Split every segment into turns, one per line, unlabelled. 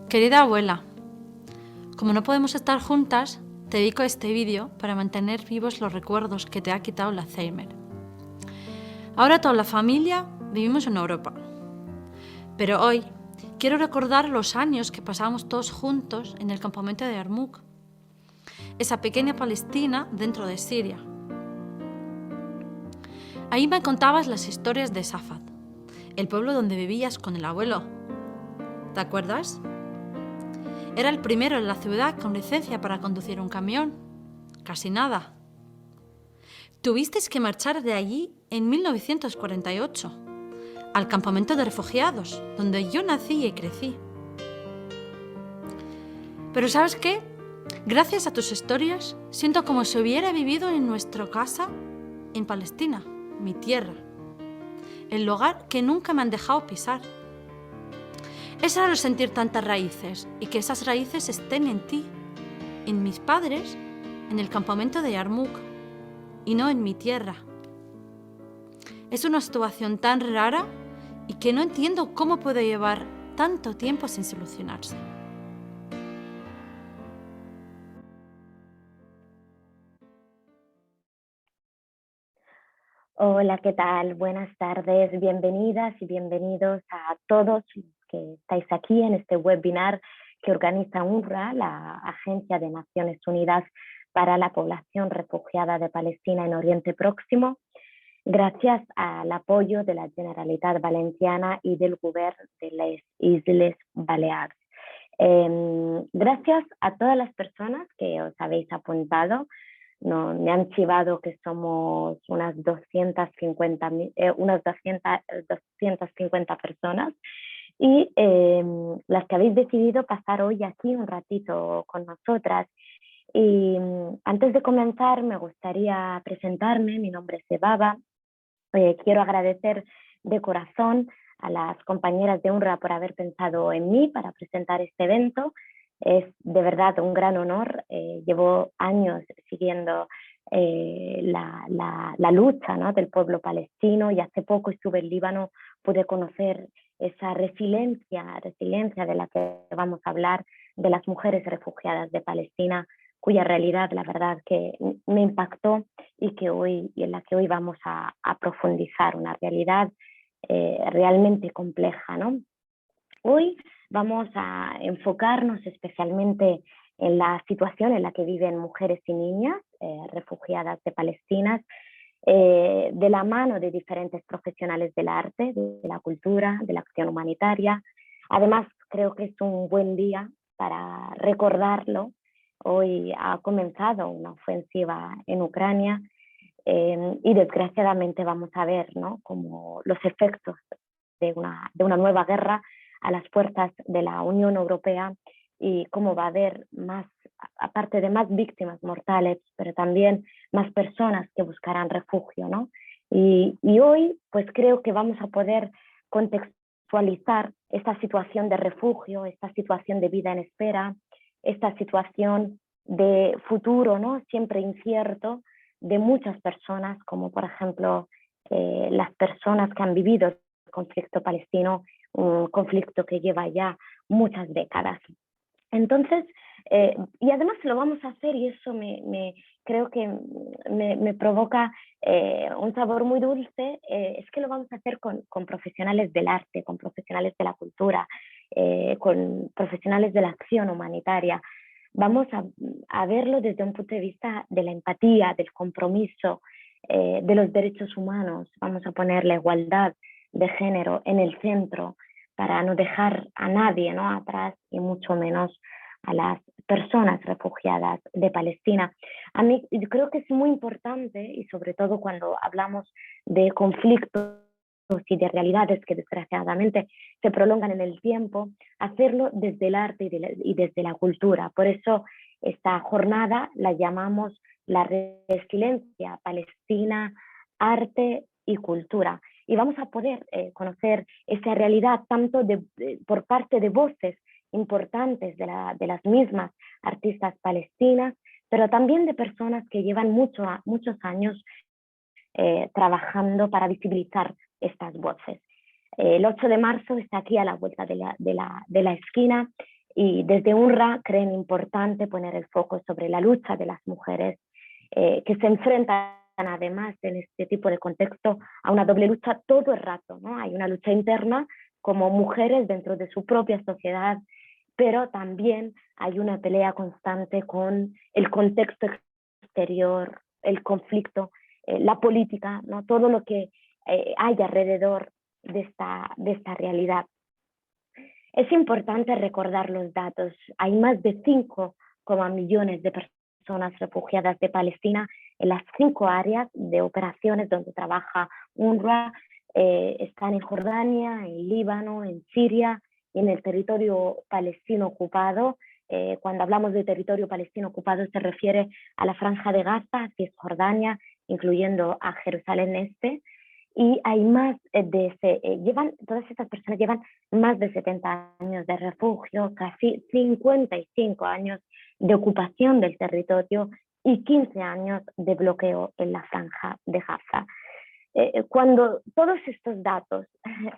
Querida abuela, como no podemos estar juntas, te dedico este vídeo para mantener vivos los recuerdos que te ha quitado el Alzheimer. Ahora toda la familia vivimos en Europa, pero hoy quiero recordar los años que pasamos todos juntos en el campamento de Yarmouk, esa pequeña Palestina dentro de Siria. Ahí me contabas las historias de Safad, el pueblo donde vivías con el abuelo. ¿Te acuerdas? Era el primero en la ciudad con licencia para conducir un camión. Casi nada. Tuvisteis que marchar de allí en 1948, al campamento de refugiados, donde yo nací y crecí. Pero ¿sabes qué? Gracias a tus historias, siento como si hubiera vivido en nuestra casa en Palestina, mi tierra, el lugar que nunca me han dejado pisar. Es raro sentir tantas raíces y que esas raíces estén en ti, en mis padres, en el campamento de Yarmouk y no en mi tierra. Es una situación tan rara y que no entiendo cómo puede llevar tanto tiempo sin solucionarse.
Hola, ¿qué tal? Buenas tardes, bienvenidas y bienvenidos a todos los que estáis aquí en este webinar que organiza UNRWA, la Agencia de Naciones Unidas para la Población Refugiada de Palestina en Oriente Próximo, gracias al apoyo de la Generalitat Valenciana y del Gobierno de las Islas Baleares. Gracias a todas las personas que os habéis apuntado. No, me han chivado que somos unas 250 personas y las que habéis decidido pasar hoy aquí un ratito con nosotras. Y antes de comenzar me gustaría presentarme. Mi nombre es Evaba. Quiero agradecer de corazón a las compañeras de UNRWA por haber pensado en mí para presentar este evento. Es de verdad un gran honor. Llevo años siguiendo la lucha, ¿no?, del pueblo palestino, y hace poco estuve en Líbano, pude conocer esa resiliencia de la que vamos a hablar, de las mujeres refugiadas de Palestina, cuya realidad, la verdad, que me impactó y en la que hoy vamos a profundizar, una realidad realmente compleja, ¿no? Hoy vamos a enfocarnos especialmente en la situación en la que viven mujeres y niñas refugiadas de Palestina, de la mano de diferentes profesionales del arte, de la cultura, de la acción humanitaria. Además, creo que es un buen día para recordarlo. Hoy ha comenzado una ofensiva en Ucrania y desgraciadamente vamos a ver, ¿no?, como los efectos de una nueva guerra a las puertas de la Unión Europea, y cómo va a haber más, aparte de más víctimas mortales, pero también más personas que buscarán refugio, ¿no? Y hoy pues creo que vamos a poder contextualizar esta situación de refugio, esta situación de vida en espera, esta situación de futuro, ¿no?, siempre incierto, de muchas personas, como por ejemplo las personas que han vivido el conflicto palestino, un conflicto que lleva ya muchas décadas. Entonces, y además lo vamos a hacer, y eso creo que me provoca un sabor muy dulce, es que lo vamos a hacer con profesionales del arte, con profesionales de la cultura, con profesionales de la acción humanitaria. Vamos a verlo desde un punto de vista de la empatía, del compromiso, de los derechos humanos. Vamos a poner la igualdad de género en el centro para no dejar a nadie, ¿no?, atrás, y mucho menos a las personas refugiadas de Palestina. A mí yo creo que es muy importante, y sobre todo cuando hablamos de conflictos y de realidades que desgraciadamente se prolongan en el tiempo, hacerlo desde el arte y desde la cultura. Por eso esta jornada la llamamos la resiliencia palestina, arte y cultura. Y vamos a poder conocer esa realidad tanto por parte de voces importantes de las mismas artistas palestinas, pero también de personas que llevan muchos años trabajando para visibilizar estas voces. El 8 de marzo está aquí a la vuelta de la esquina. Y desde UNRWA creen importante poner el foco sobre la lucha de las mujeres que se enfrentan además en este tipo de contexto a una doble lucha todo el rato, ¿no? Hay una lucha interna como mujeres dentro de su propia sociedad, pero también hay una pelea constante con el contexto exterior, el conflicto, la política, ¿no? Todo lo que hay alrededor de esta realidad. Es importante recordar los datos. Hay más de 5 millones de personas refugiadas de Palestina en las 5 áreas de operaciones donde trabaja UNRWA. Están en Jordania, en Líbano, en Siria y en el territorio palestino ocupado. Cuando hablamos de territorio palestino ocupado se refiere a la Franja de Gaza, que es Jordania, incluyendo a Jerusalén Este. Y hay más todas estas personas llevan más de 70 años de refugio, casi 55 años de ocupación del territorio y 15 años de bloqueo en la Franja de Gaza. Cuando todos estos datos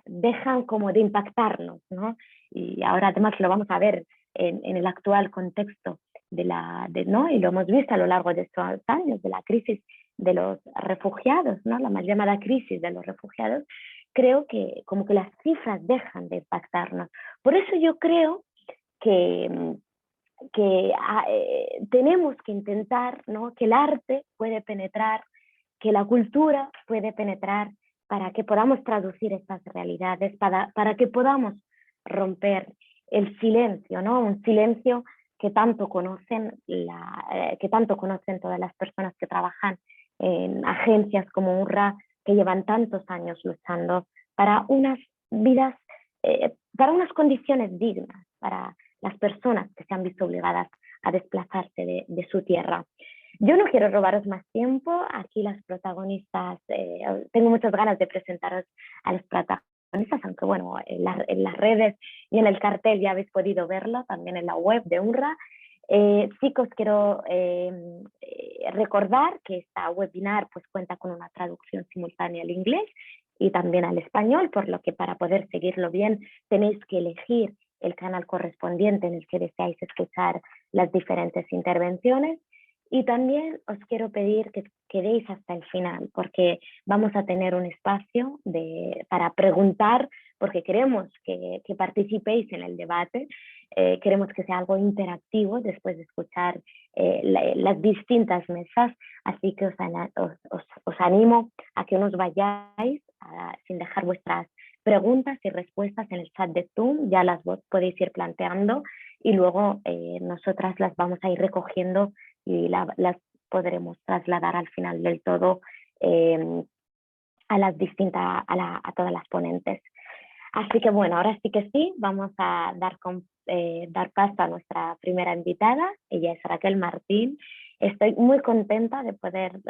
dejan como de impactarnos, ¿no? Y ahora además lo vamos a ver en el actual contexto ¿no? Y lo hemos visto a lo largo de estos años, de la crisis de los refugiados, ¿no? La mal llamada crisis de los refugiados, creo que como que las cifras dejan de impactarnos. Por eso yo creo que tenemos que intentar, ¿no? Que el arte puede penetrar, que la cultura puede penetrar para que podamos traducir estas realidades, para que podamos romper el silencio, ¿no? Un silencio que tanto conocen todas las personas que trabajan en agencias como UNRWA, que llevan tantos años luchando para unas vidas, para unas condiciones dignas, para las personas que se han visto obligadas a desplazarse de su tierra. Yo no quiero robaros más tiempo, aquí las protagonistas, tengo muchas ganas de presentaros a los protagonistas, aunque bueno, en las redes y en el cartel ya habéis podido verlo, también en la web de UNRWA. Sí que os quiero recordar que esta webinar pues cuenta con una traducción simultánea al inglés y también al español, por lo que para poder seguirlo bien tenéis que elegir el canal correspondiente en el que deseáis escuchar las diferentes intervenciones. Y también os quiero pedir que quedéis hasta el final, porque vamos a tener un espacio para preguntar, porque queremos que participéis en el debate, queremos que sea algo interactivo después de escuchar las distintas mesas, así que os animo a que no os vayáis sin dejar vuestras preguntas y respuestas en el chat de Zoom, ya las podéis ir planteando y luego nosotras las vamos a ir recogiendo y las podremos trasladar al final del todo a todas las ponentes. Así que bueno, ahora sí que sí, vamos a dar paso a nuestra primera invitada, ella es Raquel Martín. Estoy muy contenta de poder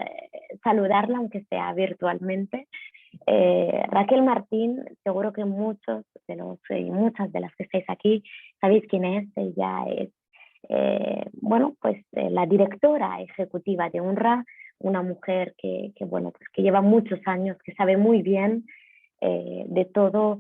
saludarla, aunque sea virtualmente. Raquel Martín, seguro que muchos de los y muchas de las que estáis aquí sabéis quién es. Ella es la directora ejecutiva de UNRWA, una mujer que lleva muchos años, que sabe muy bien de todo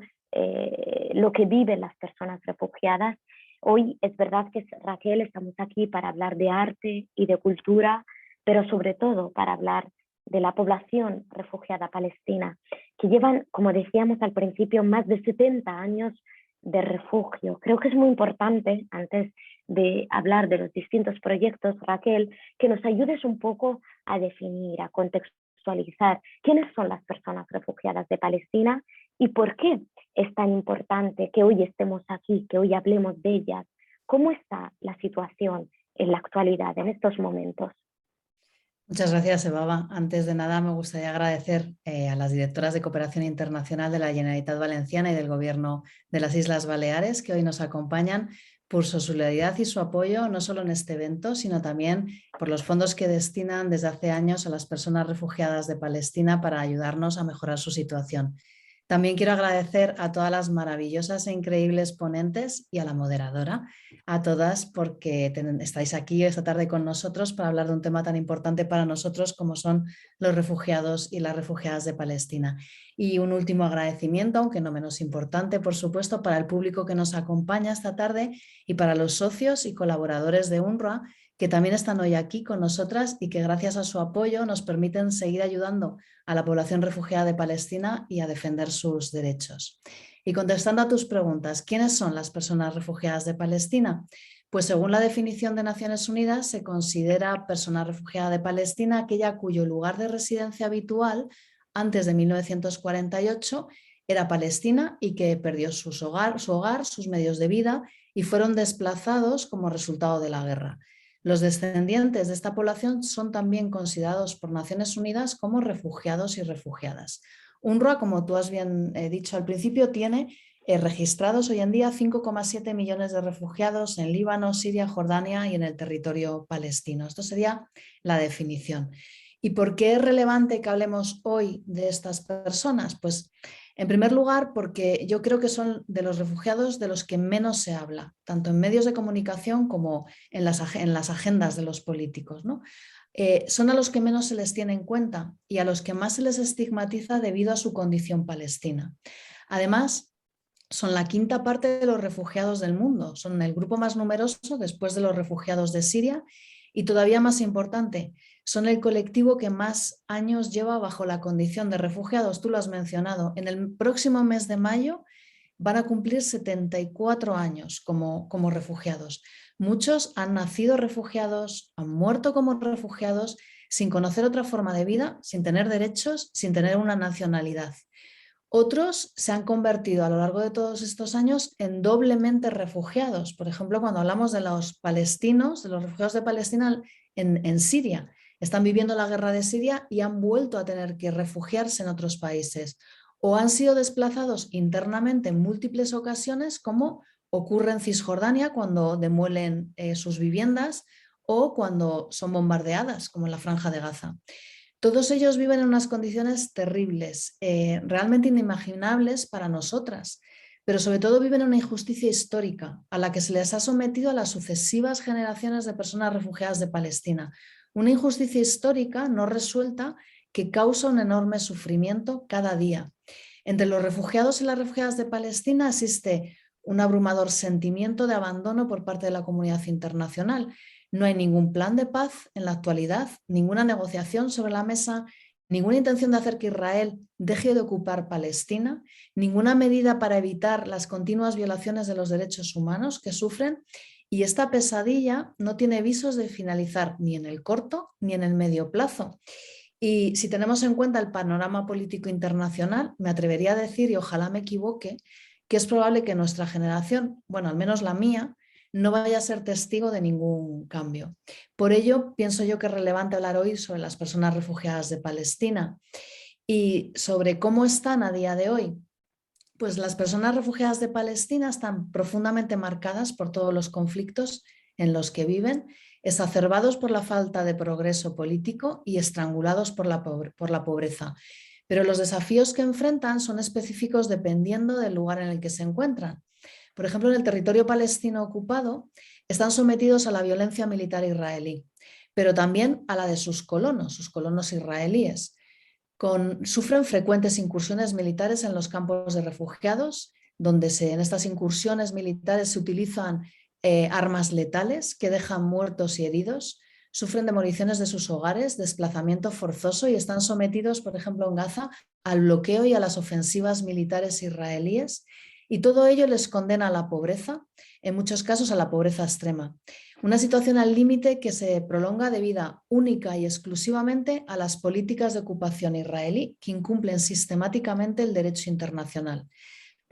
lo que viven las personas refugiadas. Hoy es verdad que Raquel estamos aquí para hablar de arte y de cultura, pero sobre todo para hablar de la población refugiada palestina, que llevan, como decíamos al principio, más de 70 años de refugio. Creo que es muy importante, antes de hablar de los distintos proyectos, Raquel, que nos ayudes un poco a definir, a contextualizar quiénes son las personas refugiadas de Palestina y por qué es tan importante que hoy estemos aquí, que hoy hablemos de ellas. ¿Cómo está la situación en la actualidad, en estos momentos?
Muchas gracias, Evaba. Antes de nada, me gustaría agradecer a las directoras de Cooperación Internacional de la Generalitat Valenciana y del Gobierno de las Islas Baleares que hoy nos acompañan por su solidaridad y su apoyo, no solo en este evento, sino también por los fondos que destinan desde hace años a las personas refugiadas de Palestina para ayudarnos a mejorar su situación. También quiero agradecer a todas las maravillosas e increíbles ponentes y a la moderadora, a todas porque estáis aquí esta tarde con nosotros para hablar de un tema tan importante para nosotros como son los refugiados y las refugiadas de Palestina. Y un último agradecimiento, aunque no menos importante, por supuesto, para el público que nos acompaña esta tarde y para los socios y colaboradores de UNRWA que también están hoy aquí con nosotras y que gracias a su apoyo nos permiten seguir ayudando a la población refugiada de Palestina y a defender sus derechos. Y contestando a tus preguntas, ¿quiénes son las personas refugiadas de Palestina? Pues según la definición de Naciones Unidas, se considera persona refugiada de Palestina aquella cuyo lugar de residencia habitual antes de 1948 era Palestina y que perdió su hogar, sus medios de vida y fueron desplazados como resultado de la guerra. Los descendientes de esta población son también considerados por Naciones Unidas como refugiados y refugiadas. UNRWA, como tú has bien dicho al principio, tiene registrados hoy en día 5,7 millones de refugiados en Líbano, Siria, Jordania y en el territorio palestino. Esto sería la definición. ¿Y por qué es relevante que hablemos hoy de estas personas? Pues en primer lugar, porque yo creo que son de los refugiados de los que menos se habla, tanto en medios de comunicación como en las agendas de los políticos, ¿no? Son a los que menos se les tiene en cuenta y a los que más se les estigmatiza debido a su condición palestina. Además, son la quinta parte de los refugiados del mundo, son el grupo más numeroso después de los refugiados de Siria y todavía más importante, son el colectivo que más años lleva bajo la condición de refugiados. Tú lo has mencionado. En el próximo mes de mayo van a cumplir 74 años como refugiados. Muchos han nacido refugiados, han muerto como refugiados, sin conocer otra forma de vida, sin tener derechos, sin tener una nacionalidad. Otros se han convertido a lo largo de todos estos años en doblemente refugiados. Por ejemplo, cuando hablamos de los palestinos, de los refugiados de Palestina en Siria, están viviendo la guerra de Siria y han vuelto a tener que refugiarse en otros países. O han sido desplazados internamente en múltiples ocasiones, como ocurre en Cisjordania cuando demuelen sus viviendas o cuando son bombardeadas, como en la Franja de Gaza. Todos ellos viven en unas condiciones terribles, realmente inimaginables para nosotras, pero sobre todo viven en una injusticia histórica a la que se les ha sometido a las sucesivas generaciones de personas refugiadas de Palestina. Una injusticia histórica no resuelta que causa un enorme sufrimiento cada día. Entre los refugiados y las refugiadas de Palestina existe un abrumador sentimiento de abandono por parte de la comunidad internacional. No hay ningún plan de paz en la actualidad, ninguna negociación sobre la mesa, ninguna intención de hacer que Israel deje de ocupar Palestina, ninguna medida para evitar las continuas violaciones de los derechos humanos que sufren, y esta pesadilla no tiene visos de finalizar ni en el corto ni en el medio plazo. Y si tenemos en cuenta el panorama político internacional, me atrevería a decir, y ojalá me equivoque, que es probable que nuestra generación, bueno, al menos la mía, no vaya a ser testigo de ningún cambio. Por ello, pienso yo que es relevante hablar hoy sobre las personas refugiadas de Palestina y sobre cómo están a día de hoy. Pues las personas refugiadas de Palestina están profundamente marcadas por todos los conflictos en los que viven, exacerbados por la falta de progreso político y estrangulados por la pobreza. Pero los desafíos que enfrentan son específicos dependiendo del lugar en el que se encuentran. Por ejemplo, en el territorio palestino ocupado están sometidos a la violencia militar israelí, pero también a la de sus colonos israelíes. Sufren frecuentes incursiones militares en los campos de refugiados, donde en estas incursiones militares se utilizan armas letales que dejan muertos y heridos, sufren demoliciones de sus hogares, desplazamiento forzoso y están sometidos, por ejemplo, en Gaza, al bloqueo y a las ofensivas militares israelíes. Y todo ello les condena a la pobreza, en muchos casos a la pobreza extrema. Una situación al límite que se prolonga debido única y exclusivamente a las políticas de ocupación israelí que incumplen sistemáticamente el derecho internacional.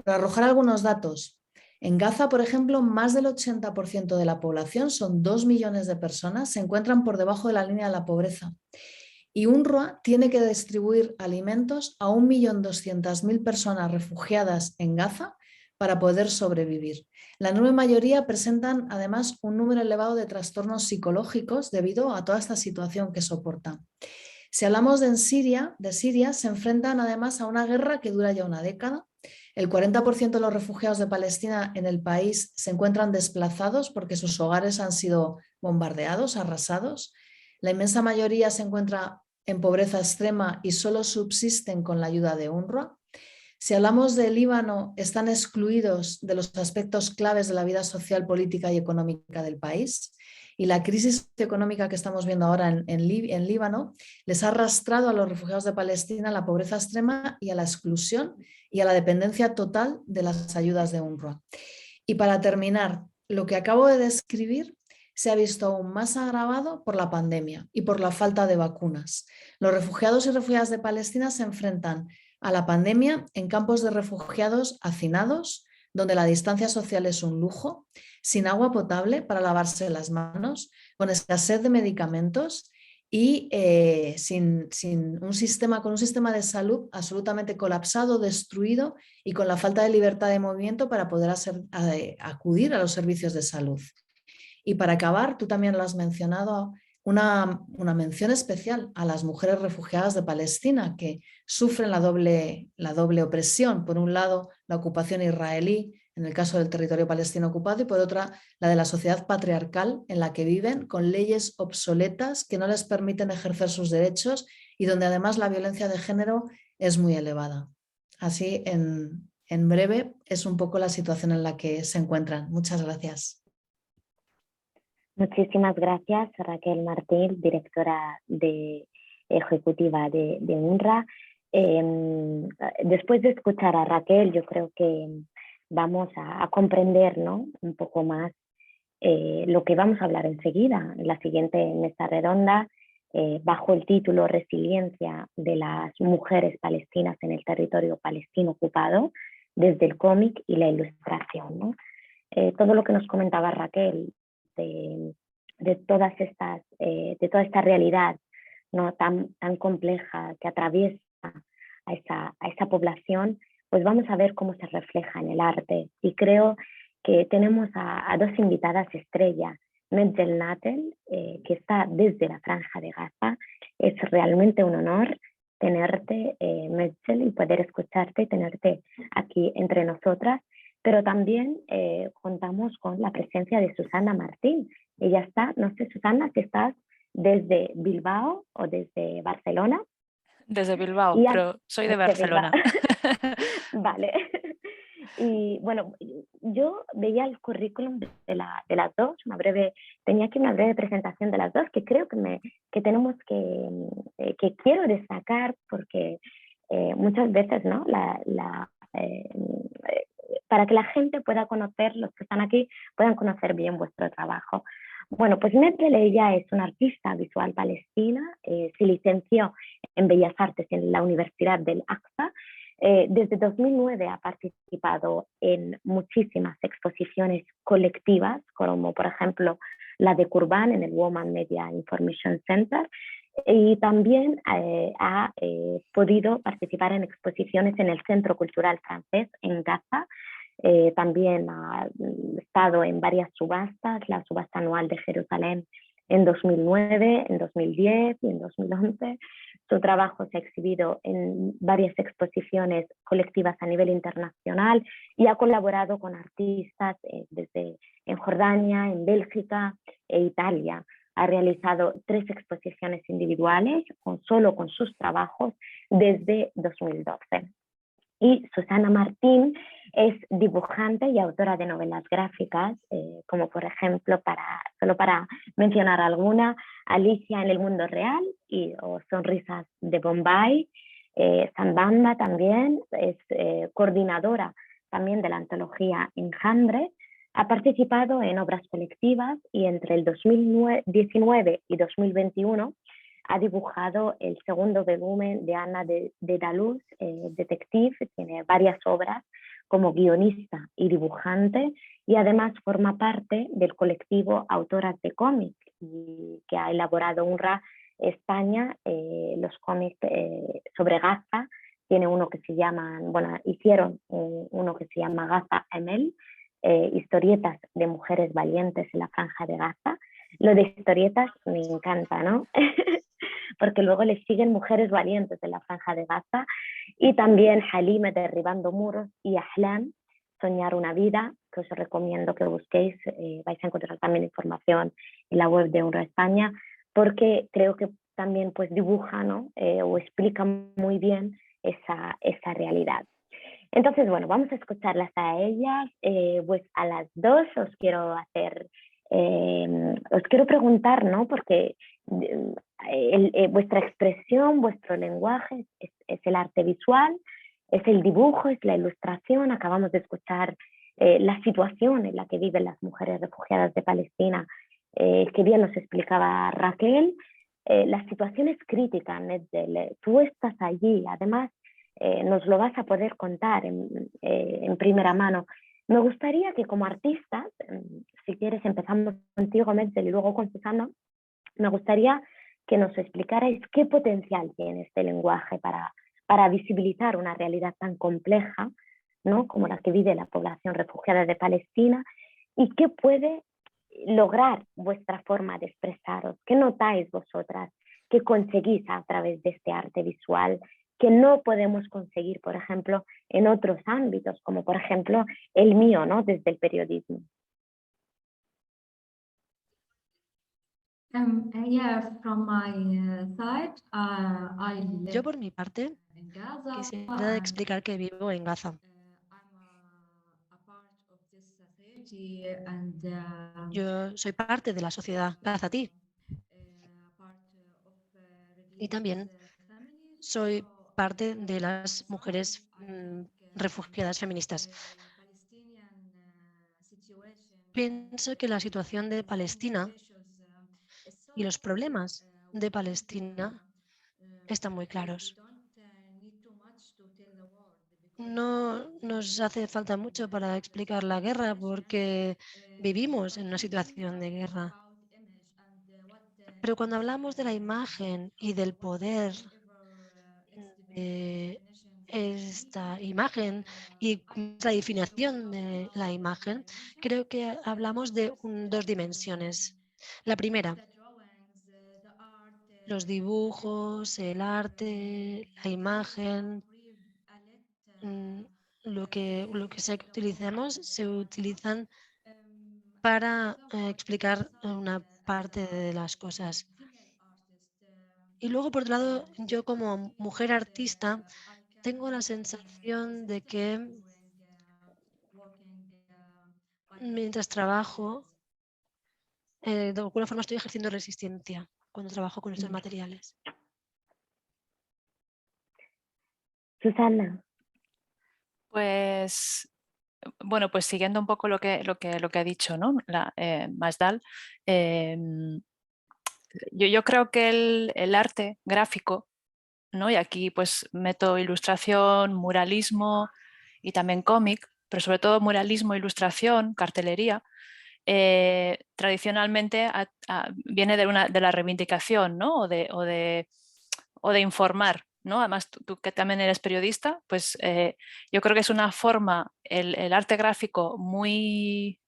Para arrojar algunos datos, en Gaza, por ejemplo, más del 80% de la población, son 2 millones de personas, se encuentran por debajo de la línea de la pobreza. Y UNRWA tiene que distribuir alimentos a 1.200.000 personas refugiadas en Gaza para poder sobrevivir. La enorme mayoría presentan además un número elevado de trastornos psicológicos debido a toda esta situación que soportan. Si hablamos de Siria, se enfrentan además a una guerra que dura ya una década. El 40% de los refugiados de Palestina en el país se encuentran desplazados porque sus hogares han sido bombardeados, arrasados. La inmensa mayoría se encuentra en pobreza extrema y solo subsisten con la ayuda de UNRWA. Si hablamos de Líbano, están excluidos de los aspectos claves de la vida social, política y económica del país. Y la crisis económica que estamos viendo ahora en Líbano les ha arrastrado a los refugiados de Palestina a la pobreza extrema y a la exclusión y a la dependencia total de las ayudas de UNRWA. Y para terminar, lo que acabo de describir se ha visto aún más agravado por la pandemia y por la falta de vacunas. Los refugiados y refugiadas de Palestina se enfrentan a la pandemia en campos de refugiados hacinados, donde la distancia social es un lujo, sin agua potable para lavarse las manos, con escasez de medicamentos y con un sistema de salud absolutamente colapsado, destruido y con la falta de libertad de movimiento para poder acudir a los servicios de salud. Y para acabar, tú también lo has mencionado, una mención especial a las mujeres refugiadas de Palestina que sufren la doble opresión. Por un lado, la ocupación israelí, en el caso del territorio palestino ocupado, y por otra, la de la sociedad patriarcal en la que viven, con leyes obsoletas que no les permiten ejercer sus derechos y donde además la violencia de género es muy elevada. Así, en breve, es un poco la situación en la que se encuentran. Muchas gracias.
Muchísimas gracias, Raquel Martín, directora ejecutiva de UNRWA. Después de escuchar a Raquel, yo creo que vamos a comprender, ¿no?, un poco más lo que vamos a hablar enseguida, en la siguiente mesa redonda, bajo el título Resiliencia de las mujeres palestinas en el territorio palestino ocupado, desde el cómic y la ilustración, ¿no? Todo lo que nos comentaba Raquel de toda esta realidad, ¿no?, tan compleja que atraviesa a esa población, pues vamos a ver cómo se refleja en el arte. Y creo que tenemos a dos invitadas estrella, Medjel Natel, que está desde la Franja de Gaza. Es realmente un honor tenerte, Medjel, y poder escucharte y tenerte aquí entre nosotras. Pero también contamos con la presencia de Susana Martín. Ella está, no sé, Susana, si estás desde Bilbao o desde Barcelona.
Desde Bilbao, pero soy de Barcelona.
Vale. Y bueno, yo veía el currículum de las dos, tenía aquí una breve presentación de las dos que creo que tenemos que quiero destacar porque muchas veces, ¿no?, para que la gente pueda conocer, los que están aquí, puedan conocer bien vuestro trabajo. Bueno, pues Medjel, ella es una artista visual palestina, se licenció en Bellas Artes en la Universidad del Aqsa. Desde 2009 ha participado en muchísimas exposiciones colectivas, como por ejemplo la de Kurban en el Women Media Information Center, y también ha podido participar en exposiciones en el Centro Cultural Francés en Gaza. También ha estado en varias subastas, la subasta anual de Jerusalén en 2009, en 2010 y en 2011. Su trabajo se ha exhibido en varias exposiciones colectivas a nivel internacional y ha colaborado con artistas desde en Jordania, en Bélgica e Italia. Ha realizado 3 exposiciones individuales solo con sus trabajos desde 2012. Y Susana Martín es dibujante y autora de novelas gráficas, como por ejemplo, solo para mencionar alguna, Alicia en el mundo real o Sonrisas de Bombay. Sambamba también es coordinadora también de la antología Enjambre. Ha participado en obras colectivas y entre el 2019 y 2021 ha dibujado el segundo volumen de Ana de Daluz, Detective. Tiene varias obras como guionista y dibujante y además forma parte del colectivo Autoras de Cómic, que ha elaborado UNRWA España, los cómics sobre Gaza. Tiene uno que se llama, hicieron uno que se llama Gaza Emel, historietas de mujeres valientes en la Franja de Gaza. Lo de historietas me encanta, ¿no? porque luego le siguen Mujeres Valientes de la Franja de Gaza, y también Halime, Derribando Muros, y Ahlam, Soñar una Vida, que os recomiendo que busquéis. Vais a encontrar también información en la web de UNRWA España, porque creo que también pues dibuja, ¿no? O explica muy bien esa realidad. Entonces, bueno, vamos a escucharlas a ellas. Pues a las dos os quiero preguntar, ¿no? Porque vuestra expresión, vuestro lenguaje es el arte visual, es el dibujo, es la ilustración. Acabamos de escuchar la situación en la que viven las mujeres refugiadas de Palestina, que bien nos explicaba Raquel. La situación es crítica, Netzel. Tú estás allí, además nos lo vas a poder contar en primera mano. Me gustaría que como artistas, si quieres empezamos contigo, Netzel, y luego con Susana, me gustaría que nos explicarais qué potencial tiene este lenguaje para visibilizar una realidad tan compleja, ¿no? Como la que vive la población refugiada de Palestina, y qué puede lograr vuestra forma de expresaros, qué notáis vosotras, qué conseguís a través de este arte visual, que no podemos conseguir, por ejemplo, en otros ámbitos, como por ejemplo el mío, ¿no? Desde el periodismo.
Yo por mi parte quisiera explicar que vivo en Gaza. Yo soy parte de la sociedad gazatí y también soy parte de las mujeres refugiadas feministas. Pienso que la situación de Palestina y los problemas de Palestina están muy claros. No nos hace falta mucho para explicar la guerra porque vivimos en una situación de guerra. Pero cuando hablamos de la imagen y del poder de esta imagen y la definición de la imagen, creo que hablamos de dos dimensiones. La primera, los dibujos, el arte, la imagen, lo que se utilizan para explicar una parte de las cosas. Y luego, por otro lado, yo como mujer artista tengo la sensación de que mientras trabajo, de alguna forma estoy ejerciendo resistencia cuando trabajo con estos materiales.
Susana.
Pues bueno, pues siguiendo un poco lo que ha dicho, ¿no? Masdal, yo creo que el arte gráfico, ¿no? Y aquí pues meto ilustración, muralismo y también cómic, pero sobre todo muralismo, ilustración, cartelería, tradicionalmente viene de la reivindicación, ¿no? o de informar, ¿no? Además, tú que también eres periodista, pues yo creo que es una forma, el arte gráfico muy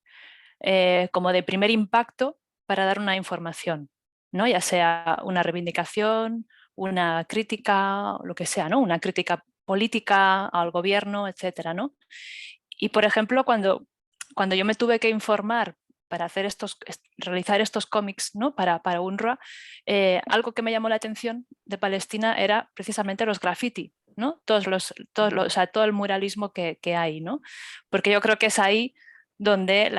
como de primer impacto para dar una información, ¿no? Ya sea una reivindicación, una crítica, lo que sea, ¿no? Una crítica política al gobierno, etcétera, ¿no? Y por ejemplo, cuando yo me tuve que informar para realizar estos cómics, ¿no? para UNRWA, algo que me llamó la atención de Palestina era precisamente los graffiti, ¿no? Todo el muralismo que hay, ¿no? Porque yo creo que es ahí donde,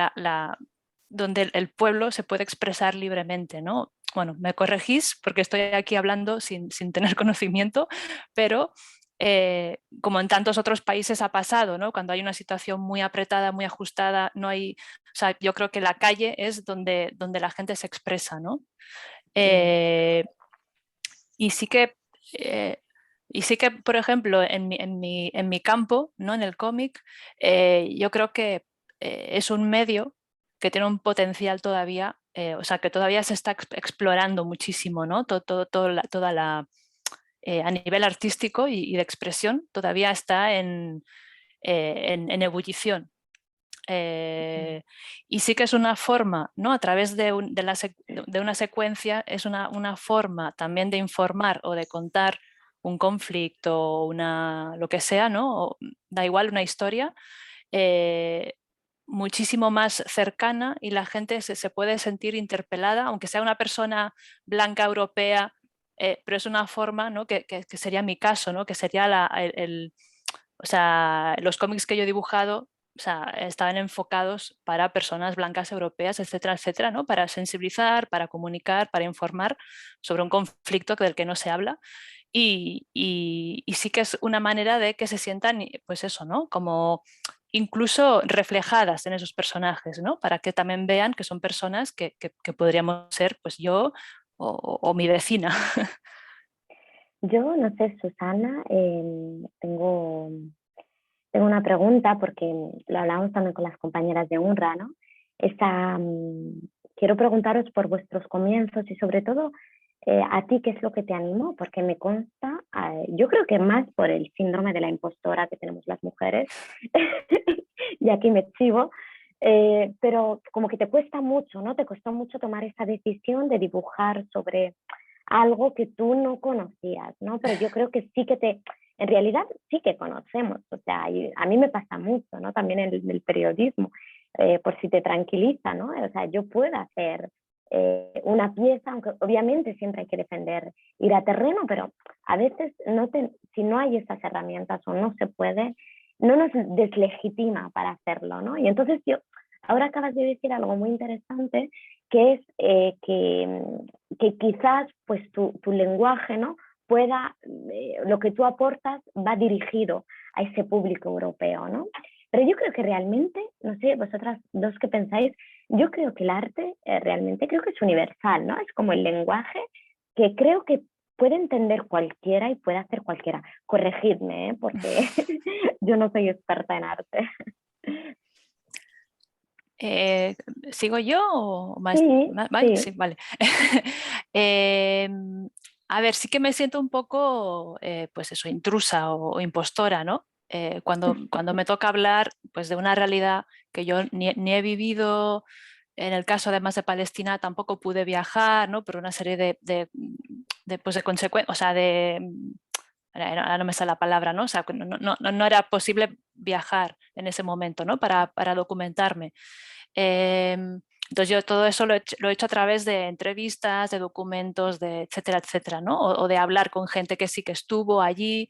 donde el pueblo se puede expresar libremente, ¿no? Bueno, me corregís porque estoy aquí hablando sin tener conocimiento, pero como en tantos otros países ha pasado, ¿no? Cuando hay una situación muy apretada, muy ajustada, no hay, o sea, yo creo que la calle es donde la gente se expresa, ¿no? Y sí que, por ejemplo, en mi campo, ¿no? En el cómic, yo creo que es un medio que tiene un potencial todavía, o sea, que todavía se está explorando muchísimo, ¿no? A nivel artístico y de expresión todavía está en ebullición. Y sí que es una forma, ¿no? A través de una secuencia, es una forma también de informar o de contar un conflicto, lo que sea, ¿no? O, da igual, una historia, muchísimo más cercana, y la gente se puede sentir interpelada, aunque sea una persona blanca europea, pero es una forma, ¿no? que sería mi caso, ¿no? Que sería o sea, los cómics que yo he dibujado, o sea, estaban enfocados para personas blancas europeas, etcétera, etcétera, ¿no? Para sensibilizar, para comunicar, para informar sobre un conflicto del que no se habla. Y sí que es una manera de que se sientan, pues eso, ¿no? Como incluso reflejadas en esos personajes, ¿no? Para que también vean que son personas que podríamos ser, pues yo o mi vecina.
Yo no sé, Susana, tengo una pregunta porque lo hablamos también con las compañeras de UNRWA, ¿no? Quiero preguntaros por vuestros comienzos y sobre todo a ti qué es lo que te animó, porque me consta, yo creo que más por el síndrome de la impostora que tenemos las mujeres, y aquí me chivo, pero como que te cuesta mucho, ¿no? Te costó mucho tomar esa decisión de dibujar sobre algo que tú no conocías, ¿no? Pero yo creo que sí que en realidad sí que conocemos, o sea, a mí me pasa mucho, ¿no? También en el periodismo, por si te tranquiliza, ¿no? O sea, yo puedo hacer una pieza, aunque obviamente siempre hay que defender ir a terreno, pero a veces si no hay esas herramientas o no se puede, no nos deslegitima para hacerlo, ¿no? Y entonces ahora acabas de decir algo muy interesante, que es que quizás pues tu lenguaje, ¿no? pueda, lo que tú aportas va dirigido a ese público europeo, ¿no? Pero yo creo que realmente, no sé, vosotras dos que pensáis, yo creo que el arte realmente creo que es universal, ¿no? Es como el lenguaje que creo que puede entender cualquiera y puede hacer cualquiera. Corregidme, porque yo no soy experta en arte.
¿Sigo yo o más?
Sí,
¿Vale?
sí.
Sí, vale. A ver, sí que me siento un poco, pues eso, intrusa o impostora, ¿no? Cuando me toca hablar, pues, de una realidad que yo ni he vivido. En el caso además de Palestina tampoco pude viajar, ¿no? Por una serie de consecuencias, o sea, ahora no me sale la palabra, ¿no? O sea, no era posible viajar en ese momento, ¿no? Para documentarme. Entonces yo todo eso lo he hecho a través de entrevistas, de documentos, de etcétera, etcétera, ¿no? O de hablar con gente que sí que estuvo allí,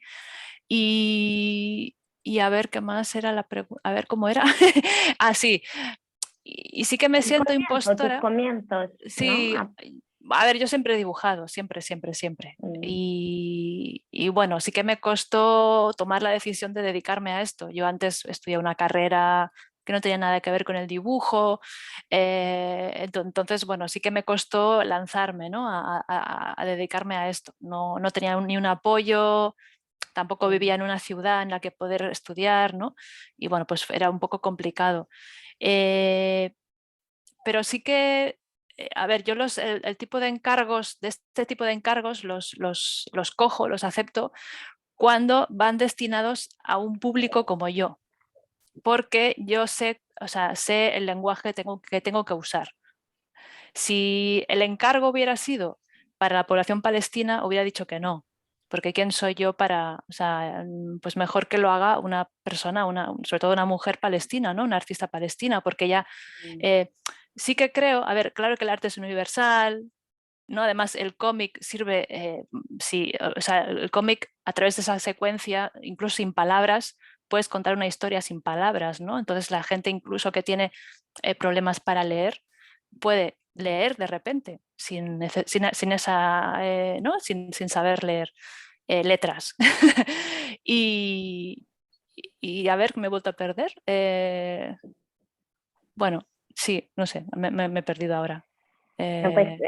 y a ver qué más era la pregunta, a ver cómo era. Ah, sí. Y sí que me siento
Tus
impostora.
comienzos, ¿no?
Sí, a ver, yo siempre he dibujado, siempre, siempre, siempre. Y bueno, sí que me costó tomar la decisión de dedicarme a esto. Yo antes estudié una carrera que no tenía nada que ver con el dibujo, entonces, bueno, sí que me costó lanzarme, ¿no? a dedicarme a esto. No tenía ni un apoyo, tampoco vivía en una ciudad en la que poder estudiar, ¿no? Y bueno, pues era un poco complicado. Pero sí que, a ver, yo el tipo de encargos, de este tipo de encargos los cojo, los acepto cuando van destinados a un público como yo, porque yo sé, o sea, sé el lenguaje que tengo que usar. Si el encargo hubiera sido para la población palestina, hubiera dicho que no, porque ¿quién soy yo para, o sea, pues mejor que lo haga una persona, sobre todo una mujer palestina, ¿no? Una artista palestina, porque ya sí que creo, a ver, claro que el arte es universal, ¿no? Además, el cómic sirve, sí, o sea, el cómic a través de esa secuencia, incluso sin palabras, puedes contar una historia sin palabras, ¿no? Entonces la gente incluso que tiene problemas para leer puede leer de repente sin esa, ¿no? sin saber leer letras. y, a ver, me he vuelto a perder. Bueno, sí, no sé, me he perdido ahora.
No, pues,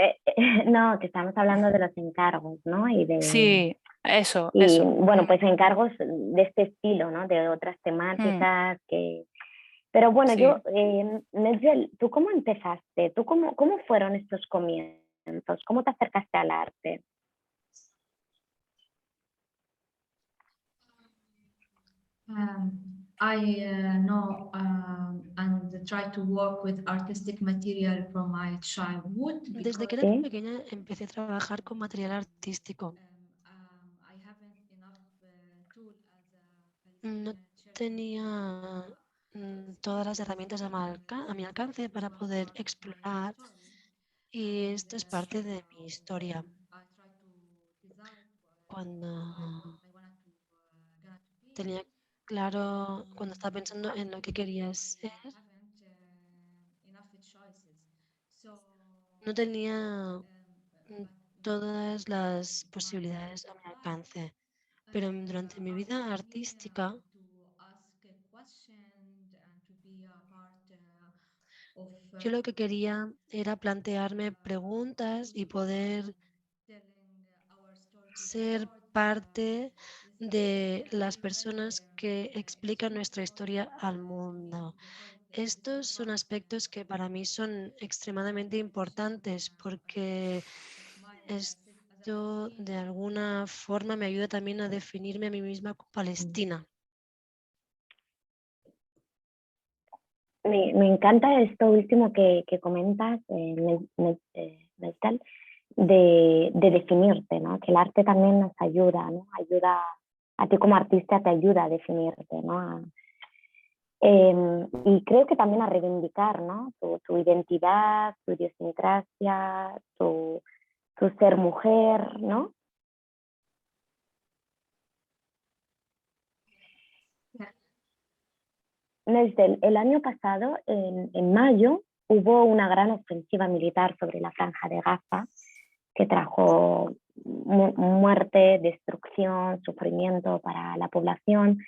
no, que estamos hablando de los encargos, ¿no?
Sí, eso.
Bueno, pues encargos de este estilo, ¿no? De otras temáticas que... Pero bueno,
Sí.
Netzel, ¿tú cómo empezaste? ¿Cómo fueron estos comienzos? ¿Cómo te acercaste al arte?
I know and try to work with artistic material from my childhood
Desde que
because
era
¿Sí?
pequeña empecé a trabajar con material artístico.
I haven't enough tool as a
No
Palestinian child
tenía todas las herramientas a mi alcance para poder explorar, y esto es parte de mi historia.
I try to decide
Cuando
I wanted to gonna to be.
tenía claro, cuando estaba pensando en lo que quería ser,
Haven't enough choices. So
no tenía
but
todas las posibilidades a mi alcance. Pero durante mi vida artística,
to ask a question and to be a part of
yo lo que quería era plantearme preguntas y poder
telling our story to the
ser
world.
parte de las personas que explican nuestra historia al mundo. Estos son aspectos que para mí son extremadamente importantes porque esto de alguna forma me ayuda también a definirme a mí misma como Palestina.
Me encanta esto último que comentas, Meistal, de definirte, ¿no? Que el arte también nos ayuda, ¿no? Ayuda, a ti como artista te ayuda a definirte, ¿no? Y creo que también a reivindicar, ¿no? Tu identidad, tu idiosincrasia, tu ser mujer, ¿no? Desde el año pasado, en mayo, hubo una gran ofensiva militar sobre la Franja de Gaza que trajo muerte, destrucción, sufrimiento para la población.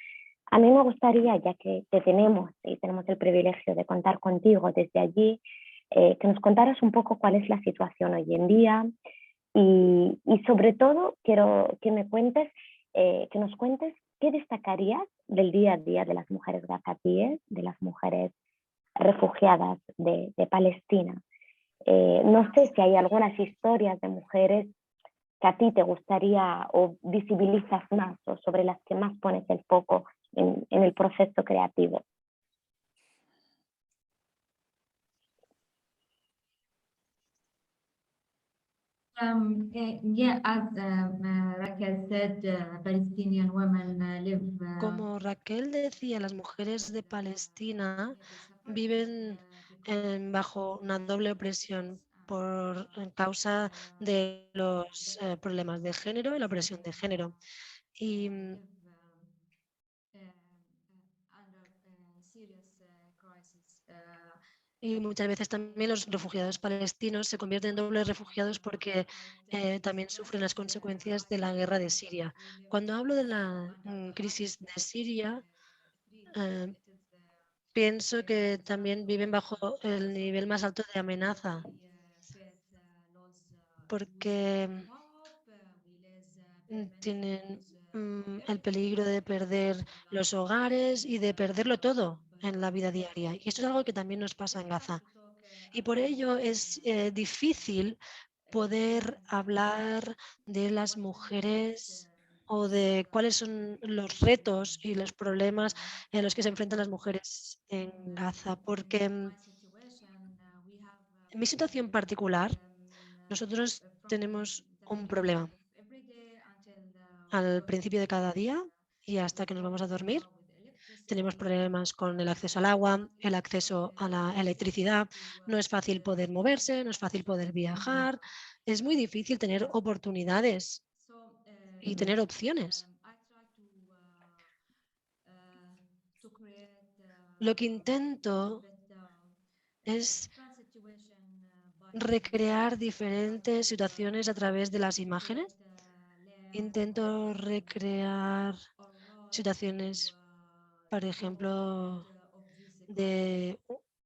A mí me gustaría, ya que te tenemos y tenemos el privilegio de contar contigo desde allí, que nos contaras un poco cuál es la situación hoy en día y sobre todo quiero que me cuentes, que nos cuentes qué destacarías del día a día de las mujeres gazatíes, de las mujeres refugiadas de Palestina. No sé si hay algunas historias de mujeres que a ti te gustaría o visibilizas más o sobre las que más pones el foco en el proceso creativo.
Yeah, as Raquel said, Palestinian women live.
Como Raquel decía, las mujeres de Palestina viven bajo una doble opresión por causa de los problemas de género y la opresión de género. Y Y muchas veces también los refugiados palestinos se convierten en dobles refugiados porque también sufren las consecuencias de la guerra de Siria. Cuando hablo de la crisis de Siria, pienso que también viven bajo el nivel más alto de amenaza, porque tienen el peligro de perder los hogares y de perderlo todo en la vida diaria. Y esto es algo que también nos pasa en Gaza. Y por ello es difícil poder hablar de las mujeres o de cuáles son los retos y los problemas en los que se enfrentan las mujeres en Gaza, porque en mi situación particular, nosotros tenemos un problema. Al principio de cada día y hasta que nos vamos a dormir, tenemos problemas con el acceso al agua, el acceso a la electricidad. No es fácil poder moverse, no es fácil poder viajar. Es muy difícil tener oportunidades y tener opciones. Lo que intento es recrear diferentes situaciones a través de las imágenes. Intento recrear situaciones, por ejemplo, de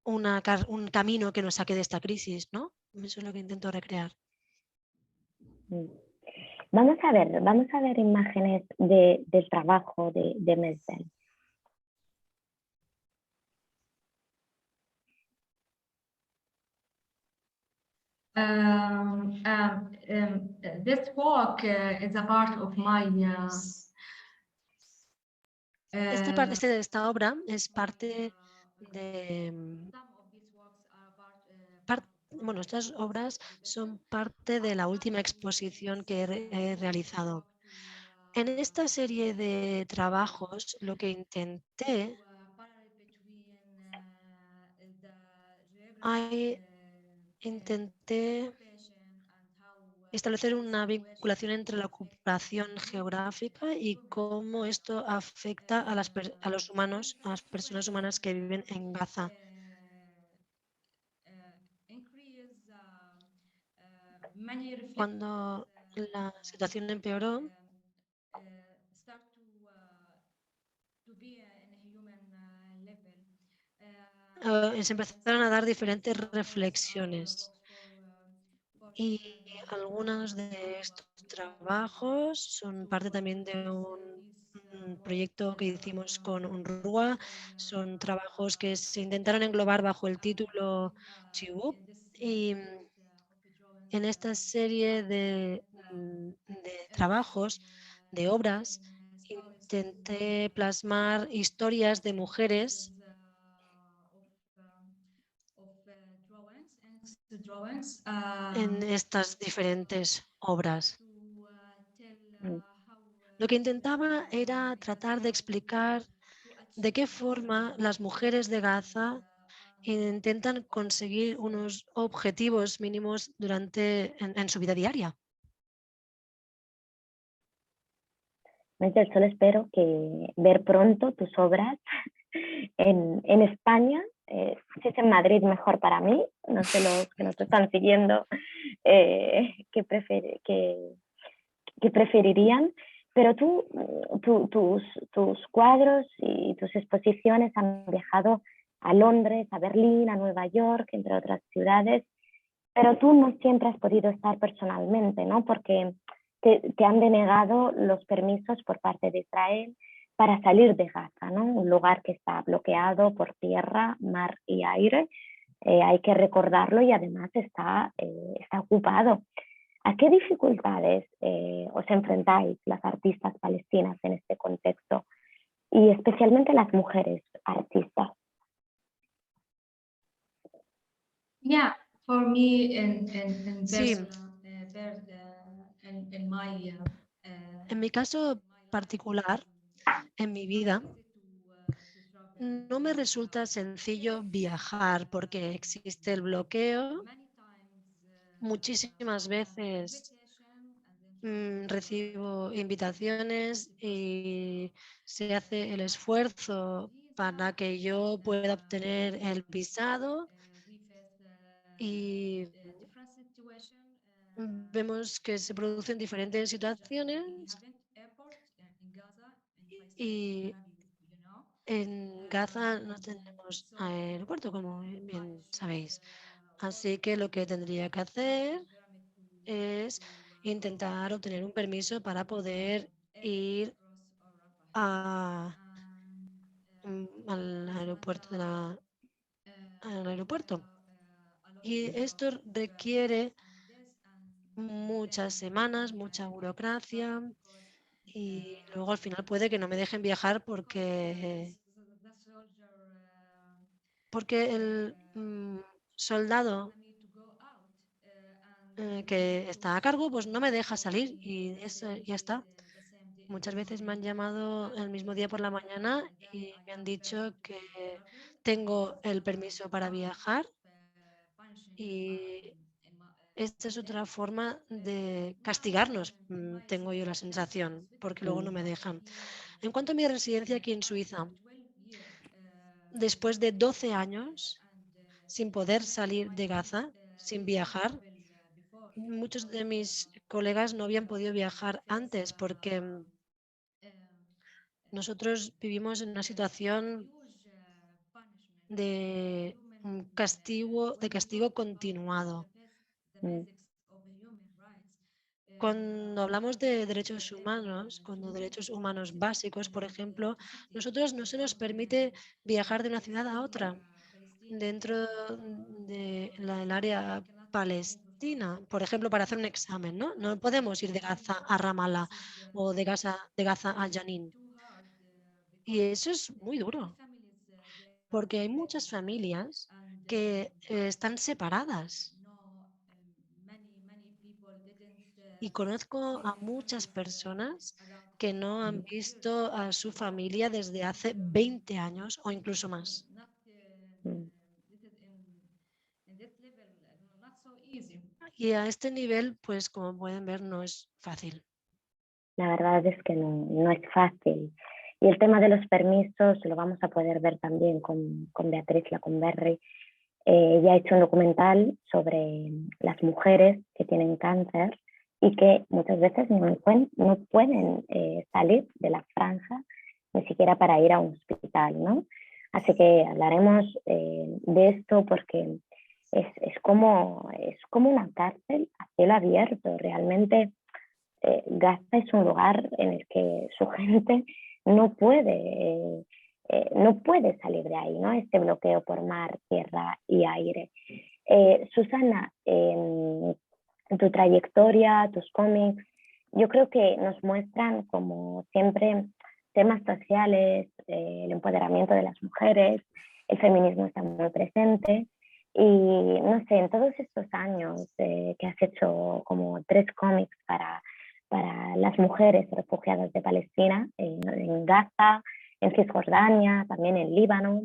un camino que nos saque de esta crisis, ¿no? Eso es lo que intento recrear.
Vamos a ver imágenes del trabajo de Meistal.
This walk is a part of my
Esta obra es parte de... bueno, estas obras son parte de la última exposición que he realizado. En esta serie de trabajos lo que intenté intenté establecer una vinculación entre la ocupación geográfica y cómo esto afecta a los humanos, a las personas humanas que viven en Gaza. Cuando la situación empeoró, se empezaron a dar diferentes reflexiones. Y algunos de estos trabajos son parte también de un proyecto que hicimos con UNRWA. Son trabajos que se intentaron englobar bajo el título Chibuk. Y en esta serie de trabajos, de obras, intenté plasmar historias de mujeres en estas diferentes obras.
Mm.
Lo que intentaba era tratar de explicar de qué forma las mujeres de Gaza intentan conseguir unos objetivos mínimos en su vida diaria.
Michael, solo espero que ver pronto tus obras en España. Si es en Madrid, mejor para mí. No sé los que nos están siguiendo qué preferirían. Pero tus cuadros y tus exposiciones han viajado a Londres, a Berlín, a Nueva York, entre otras ciudades. Pero tú no siempre has podido estar personalmente, ¿no? Porque te han denegado los permisos por parte de Israel para salir de Gaza, ¿no? Un lugar que está bloqueado por tierra, mar y aire. Hay que recordarlo y además está ocupado. ¿A qué dificultades os enfrentáis las artistas palestinas en este contexto? Y especialmente las mujeres artistas.
Yeah, for me
Sí. En mi caso particular, en mi vida, no me resulta sencillo viajar porque existe el bloqueo. Muchísimas veces recibo invitaciones y se hace el esfuerzo para que yo pueda obtener el visado y vemos que se producen diferentes situaciones y en Gaza no tenemos aeropuerto, como bien sabéis. Así que lo que tendría que hacer es intentar obtener un permiso para poder ir al aeropuerto al aeropuerto. Y esto requiere muchas semanas, mucha burocracia y luego al final puede que no me dejen viajar porque el soldado que está a cargo pues no me deja salir y eso ya está. Muchas veces me han llamado el mismo día por la mañana y me han dicho que tengo el permiso para viajar y esta es otra forma de castigarnos, tengo yo la sensación, porque luego no me dejan. En cuanto a mi residencia aquí en Suiza, después de 12 años sin poder salir de Gaza, sin viajar, muchos de mis colegas no habían podido viajar antes porque nosotros vivimos en una situación de castigo continuado.
Mm.
Cuando hablamos de derechos humanos, cuando derechos humanos básicos, por ejemplo, nosotros no se nos permite viajar de una ciudad a otra dentro del área palestina, por ejemplo, para hacer un examen, ¿no? No podemos ir de Gaza a Ramallah o de Gaza a Jenin. Y eso es muy duro, porque hay muchas familias que están separadas. Y conozco a muchas personas que no han visto a su familia desde hace 20 años o incluso más.
Mm.
Y a este nivel, pues como pueden ver, no es fácil.
La verdad es que no es fácil. Y el tema de los permisos lo vamos a poder ver también con Beatriz Lacomberri. Ella ha hecho un documental sobre las mujeres que tienen cáncer y que muchas veces no pueden salir de la franja ni siquiera para ir a un hospital, ¿no? Así que hablaremos de esto porque es como una cárcel a cielo abierto. Realmente Gaza es un lugar en el que su gente no puede salir de ahí, ¿no? Este bloqueo por mar, tierra y aire. Susana, en tu trayectoria, tus cómics, yo creo que nos muestran, como siempre, temas sociales, el empoderamiento de las mujeres, el feminismo está muy presente. Y no sé, en todos estos años que has hecho como 3 cómics para las mujeres refugiadas de Palestina, en Gaza, en Cisjordania, también en Líbano.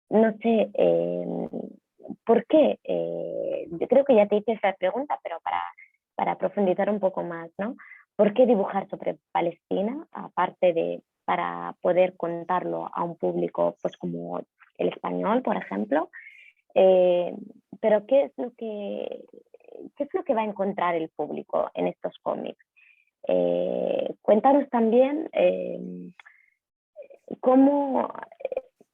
No sé, ¿por qué? Yo creo que ya te hice esa pregunta, pero para profundizar un poco más, ¿no? ¿Por qué dibujar sobre Palestina, aparte de para poder contarlo a un público pues como el español, por ejemplo? Pero ¿qué es lo que va a encontrar el público en estos cómics? Cuéntanos también cómo,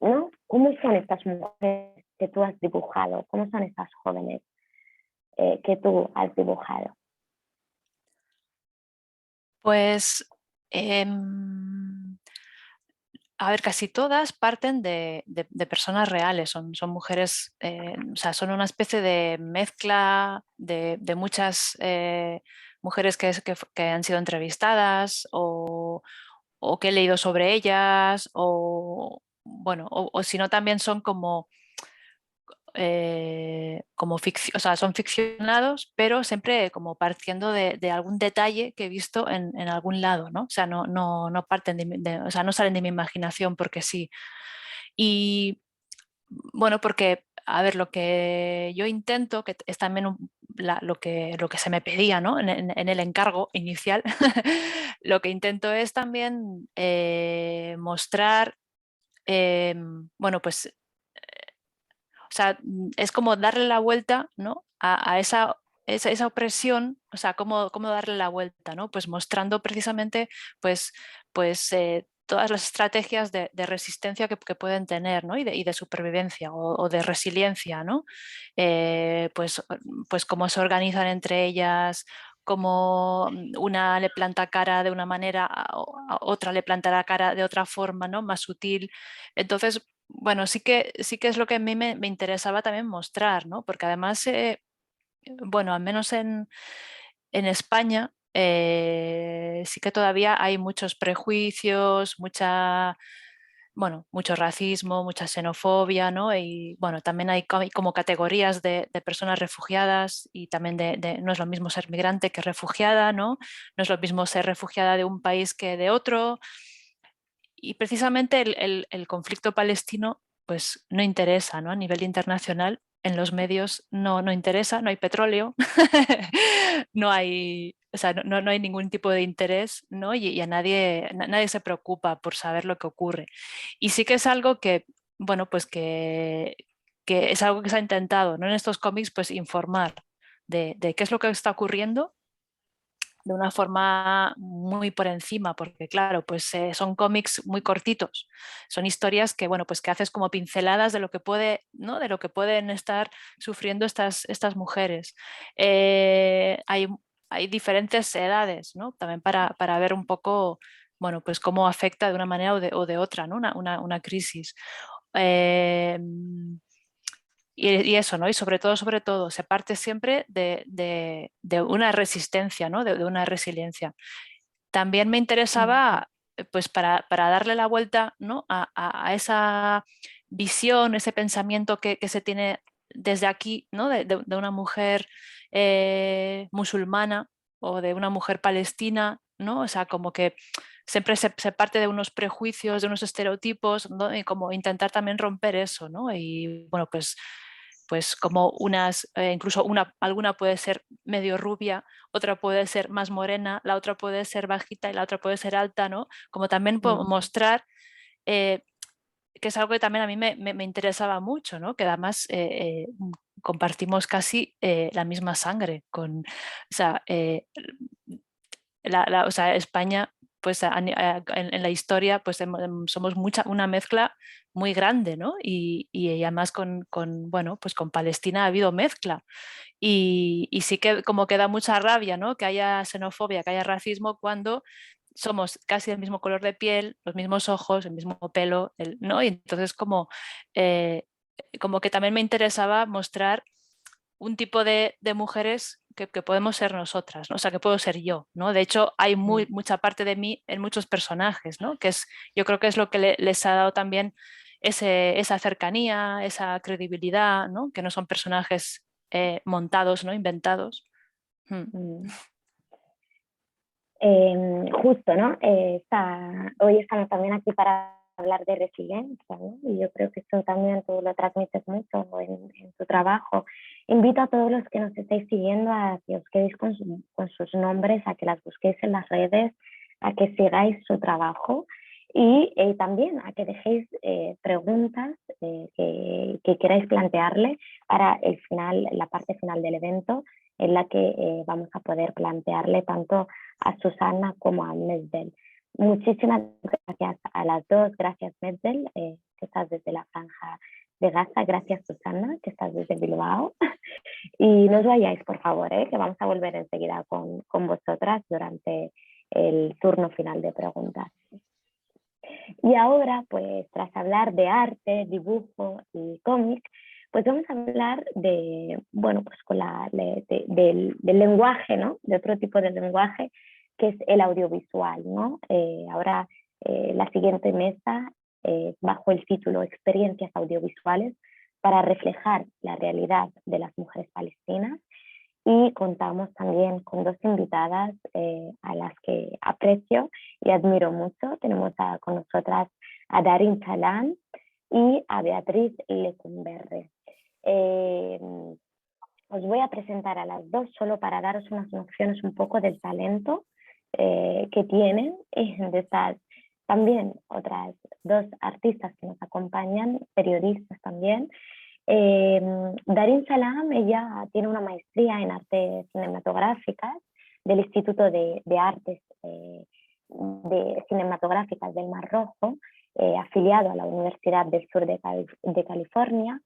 ¿no? ¿Cómo son estas mujeres que tú has dibujado? ¿Cómo son estas jóvenes que tú has dibujado?
Pues, a ver, casi todas parten de personas reales, son mujeres, o sea, son una especie de mezcla de muchas mujeres que han sido entrevistadas o que he leído sobre ellas, o bueno, o si no también son como o sea, son ficcionados, pero siempre como partiendo de algún detalle que he visto en algún lado, ¿no? O sea, no parten o sea, no salen de mi imaginación porque sí. Y bueno, porque, a ver, lo que yo intento, que es también lo que se me pedía, ¿no? En el encargo inicial, lo que intento es también mostrar, bueno, pues o sea, es como darle la vuelta, ¿no? a esa opresión, o sea, cómo darle la vuelta, ¿no? Pues mostrando precisamente todas las estrategias de resistencia que pueden tener, ¿no? y de supervivencia o de resiliencia, ¿no? Pues cómo se organizan entre ellas, cómo una le planta cara de una manera, a otra le planta la cara de otra forma, ¿no? Más sutil. Entonces, bueno, sí que es lo que a mí me interesaba también mostrar, ¿no? Porque además, bueno, al menos en España, sí que todavía hay muchos prejuicios, mucho racismo, mucha xenofobia, ¿no? Y bueno, también hay como categorías de personas refugiadas y también no es lo mismo ser migrante que refugiada, ¿no? No es lo mismo ser refugiada de un país que de otro. Y precisamente el conflicto palestino pues no interesa, ¿no? A nivel internacional, en los medios no interesa, no hay petróleo, no hay, o sea, no hay ningún tipo de interés, ¿no? Y a nadie se preocupa por saber lo que ocurre. Y sí que es algo que, bueno, pues que es algo que se ha intentado, ¿no? En estos cómics, pues informar de qué es lo que está ocurriendo de una forma muy por encima, porque claro, pues son cómics muy cortitos, son historias que, bueno, pues que haces como pinceladas de lo que ¿no? De lo que pueden estar sufriendo estas mujeres. Hay diferentes edades, ¿no? También para ver un poco, bueno, pues cómo afecta de una manera o de otra, ¿no? Una crisis. Y eso, ¿no? Y sobre todo, se parte siempre de una resistencia, ¿no? De una resiliencia. También me interesaba pues para darle la vuelta, ¿no? a esa visión, ese pensamiento que se tiene desde aquí, ¿no? de una mujer musulmana o de una mujer palestina, ¿no? O sea, como que siempre se parte de unos prejuicios, de unos estereotipos, ¿no? Y como intentar también romper eso, ¿no? Y bueno, pues como incluso alguna puede ser medio rubia, otra puede ser más morena, la otra puede ser bajita y la otra puede ser alta, ¿no? Como también mostrar eh, que es algo que también a mí me interesaba mucho, ¿no? Que además compartimos casi la misma sangre o sea, o sea, España, pues en la historia, pues somos una mezcla muy grande, ¿no? Y además bueno, pues con Palestina ha habido mezcla. Y sí que como que da mucha rabia, ¿no? Que haya xenofobia, que haya racismo cuando somos casi del mismo color de piel, los mismos ojos, el mismo pelo, ¿no? Y entonces eh, como que también me interesaba mostrar un tipo de mujeres que podemos ser nosotras, ¿no? O sea, que puedo ser yo, ¿no? De hecho, hay mucha parte de mí en muchos personajes, ¿no? Yo creo que es lo que les ha dado también esa cercanía, esa credibilidad, ¿no? Que no son personajes montados, ¿no? Inventados.
Justo, ¿no? Hoy estamos también aquí para hablar de resiliencia, ¿no? Y yo creo que eso también tú lo transmites mucho en tu trabajo. Invito a todos los que nos estáis siguiendo a que os quedéis con sus nombres, a que las busquéis en las redes, a que sigáis su trabajo y también a que dejéis preguntas que queráis plantearle para la parte final del evento, en la que vamos a poder plantearle tanto a Susana como a Mesdel. Muchísimas gracias a las dos. Gracias, Mesdel, que estás desde la Franja de Gaza. Gracias, Susana, que estás desde Bilbao. Y no os vayáis, por favor, que vamos a volver enseguida con vosotras durante el turno final de preguntas. Y ahora, pues tras hablar de arte, dibujo y cómic, pues vamos a hablar bueno, pues del lenguaje, ¿no? De otro tipo de lenguaje, que es el audiovisual, ¿no? Ahora la siguiente mesa bajo el título Experiencias audiovisuales para reflejar la realidad de las mujeres palestinas, y contamos también con dos invitadas a las que aprecio y admiro mucho. Tenemos con nosotras a Darin Salam y a Beatriz Lecumberri. Os voy a presentar a las dos solo para daros unas nociones un poco del talento que tienen, de estas también otras dos artistas que nos acompañan, periodistas también. Darin Salam, ella tiene una maestría en artes cinematográficas del Instituto de Artes Cinematográficas del Mar Rojo, afiliado a la Universidad del Sur de California.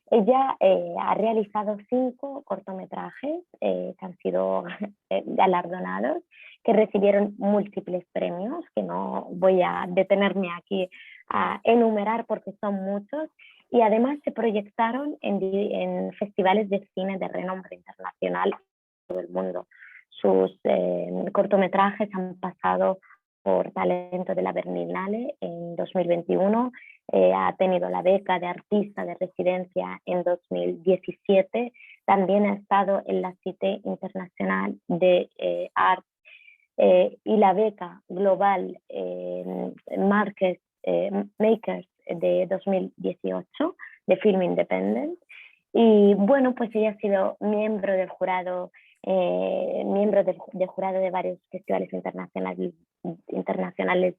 Ella ha realizado 5 cortometrajes que han sido galardonados, que recibieron múltiples premios, que no voy a detenerme aquí a enumerar porque son muchos, y además se proyectaron en festivales de cine de renombre internacional en todo el mundo. Sus cortometrajes han pasado por Talento de la Berlinale en 2021, ha tenido la beca de artista de residencia en 2017, también ha estado en la Cité Internacional de Art y la beca global Makers de 2018 de Film Independent. Y bueno, pues ella ha sido miembro del jurado de varios festivales internacionales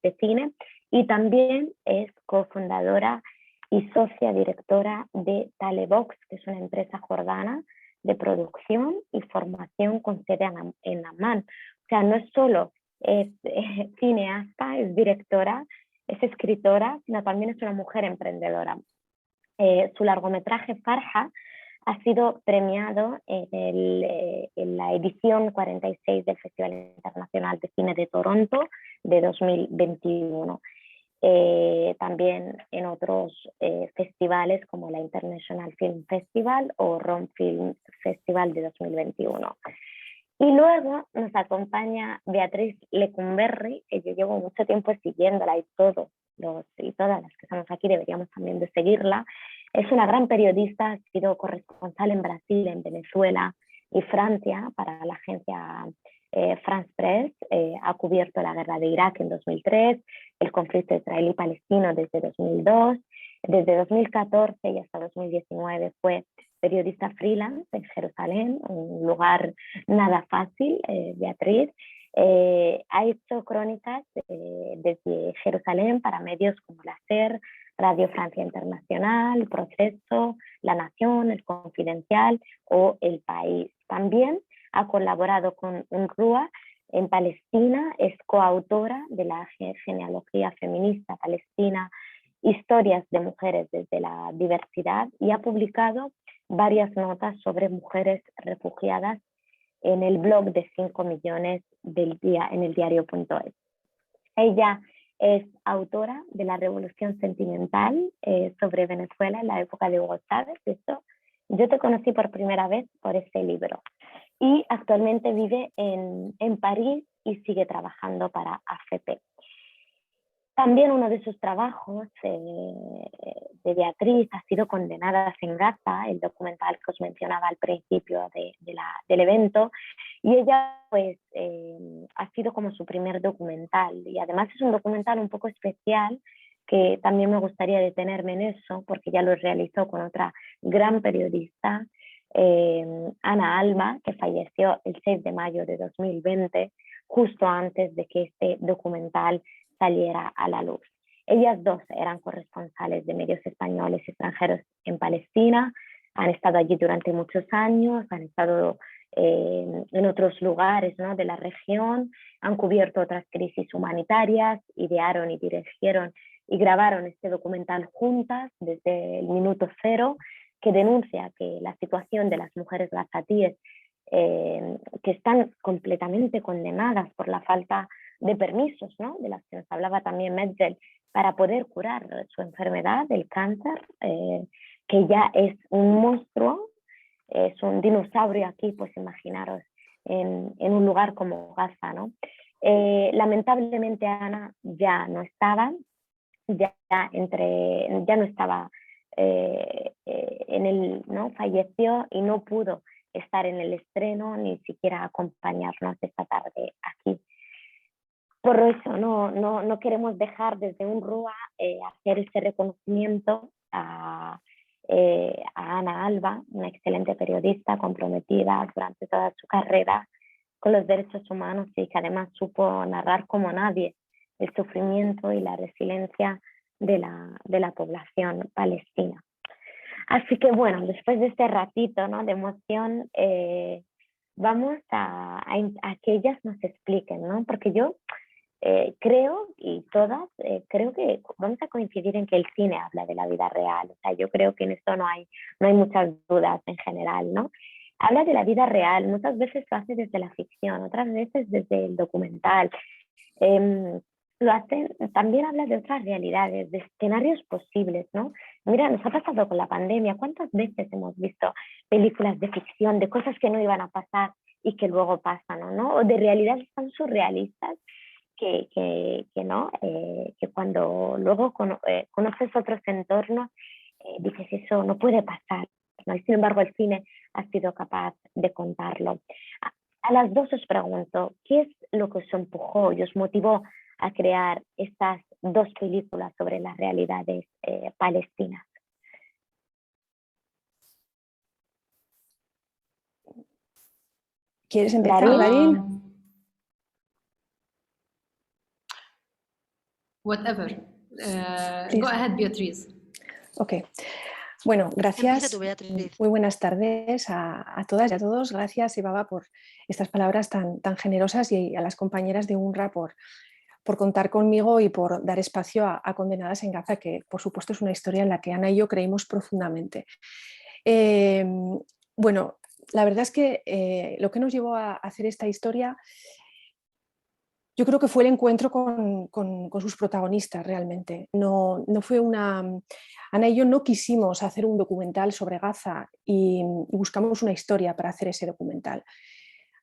de cine, y también es cofundadora y socia directora de Talebox, que es una empresa jordana de producción y formación con sede en Amán. O sea, no es solo cineasta, es directora, es escritora, sino también es una mujer emprendedora. Su largometraje Farha ha sido premiado en la edición 46 del Festival Internacional de Cine de Toronto de 2021. También en otros festivales como la International Film Festival o Rome Film Festival de 2021. Y luego nos acompaña Beatriz Lecumberri, que yo llevo mucho tiempo siguiéndola y todos y todas las que estamos aquí deberíamos también de seguirla. Es una gran periodista, ha sido corresponsal en Brasil, en Venezuela y Francia para la agencia France Press. Ha cubierto la guerra de Irak en 2003, el conflicto israelí-palestino desde 2002. Desde 2014 y hasta 2019 fue periodista freelance en Jerusalén, un lugar nada fácil, Beatriz. Ha hecho crónicas desde Jerusalén para medios como la SER, Radio Francia Internacional, Proceso, La Nación, El Confidencial o El País. También ha colaborado con UNRWA en Palestina, es coautora de la genealogía feminista palestina, Historias de mujeres desde la diversidad, y ha publicado varias notas sobre mujeres refugiadas en el blog de 5 millones del día en el diario.es. Ella es autora de La Revolución Sentimental sobre Venezuela en la época de Hugo Chávez. Esto, yo te conocí por primera vez por este libro. Y actualmente vive en París y sigue trabajando para AFP. También uno de sus trabajos de Beatriz ha sido Condenadas en Gaza, el documental que os mencionaba al principio del evento, y ella pues ha sido como su primer documental, y además es un documental un poco especial que también me gustaría detenerme en eso porque ya lo realizó con otra gran periodista, Ana Alba, que falleció el 6 de mayo de 2020, justo antes de que este documental saliera a la luz. Ellas dos eran corresponsales de medios españoles y extranjeros en Palestina, han estado allí durante muchos años, han estado en otros lugares, ¿no?, de la región, han cubierto otras crisis humanitarias, idearon y dirigieron y grabaron este documental juntas desde el minuto cero, que denuncia que la situación de las mujeres gazatíes que están completamente condenadas por la falta de permisos, ¿no?, de las que nos hablaba también Metzel, para poder curar su enfermedad, el cáncer, que ya es un monstruo, es un dinosaurio aquí, pues imaginaros, en un lugar como Gaza, ¿no? Lamentablemente Ana ya no estaba, ya no estaba ¿no? Falleció y no pudo estar en el estreno ni siquiera acompañarnos esta tarde aquí. Por eso no queremos dejar desde UNRWA hacer ese reconocimiento a Ana Alba, una excelente periodista comprometida durante toda su carrera con los derechos humanos y que además supo narrar como nadie el sufrimiento y la resiliencia de la población palestina. Así que bueno, después de este ratito, ¿no?, de emoción, vamos a que ellas nos expliquen, ¿no? Porque yo creo, y todas, creo que vamos a coincidir en que el cine habla de la vida real. O sea, yo creo que en esto no hay muchas dudas en general, ¿no? Habla de la vida real, muchas veces lo hace desde la ficción, otras veces desde el documental. Lo hacen, también habla de otras realidades, de escenarios posibles, ¿no? Mira, nos ha pasado con la pandemia, ¿cuántas veces hemos visto películas de ficción, de cosas que no iban a pasar y que luego pasan, ¿no? O de realidades tan surrealistas que cuando luego conoces otros entornos, dices, eso no puede pasar, ¿no? Y sin embargo el cine ha sido capaz de contarlo. A las dos os pregunto, ¿qué es lo que os empujó y os motivó a crear estas dos películas sobre las realidades palestinas?
¿Quieres empezar,
Darín?
Darín?
Whatever.
Please.
Go ahead, Beatriz.
Ok. Bueno,
Empieza
gracias.
tú, Beatriz.
Muy buenas tardes a todas y a todos. Gracias, Ibaba, por estas palabras tan generosas, y a las compañeras de UNRWA por contar conmigo y por dar espacio a Condenadas en Gaza, que por supuesto es una historia en la que Ana y yo creímos profundamente. Bueno, la verdad es que lo que nos llevó a hacer esta historia, yo creo que fue el encuentro con sus protagonistas realmente. No fue Ana y yo no quisimos hacer un documental sobre Gaza y buscamos una historia para hacer ese documental.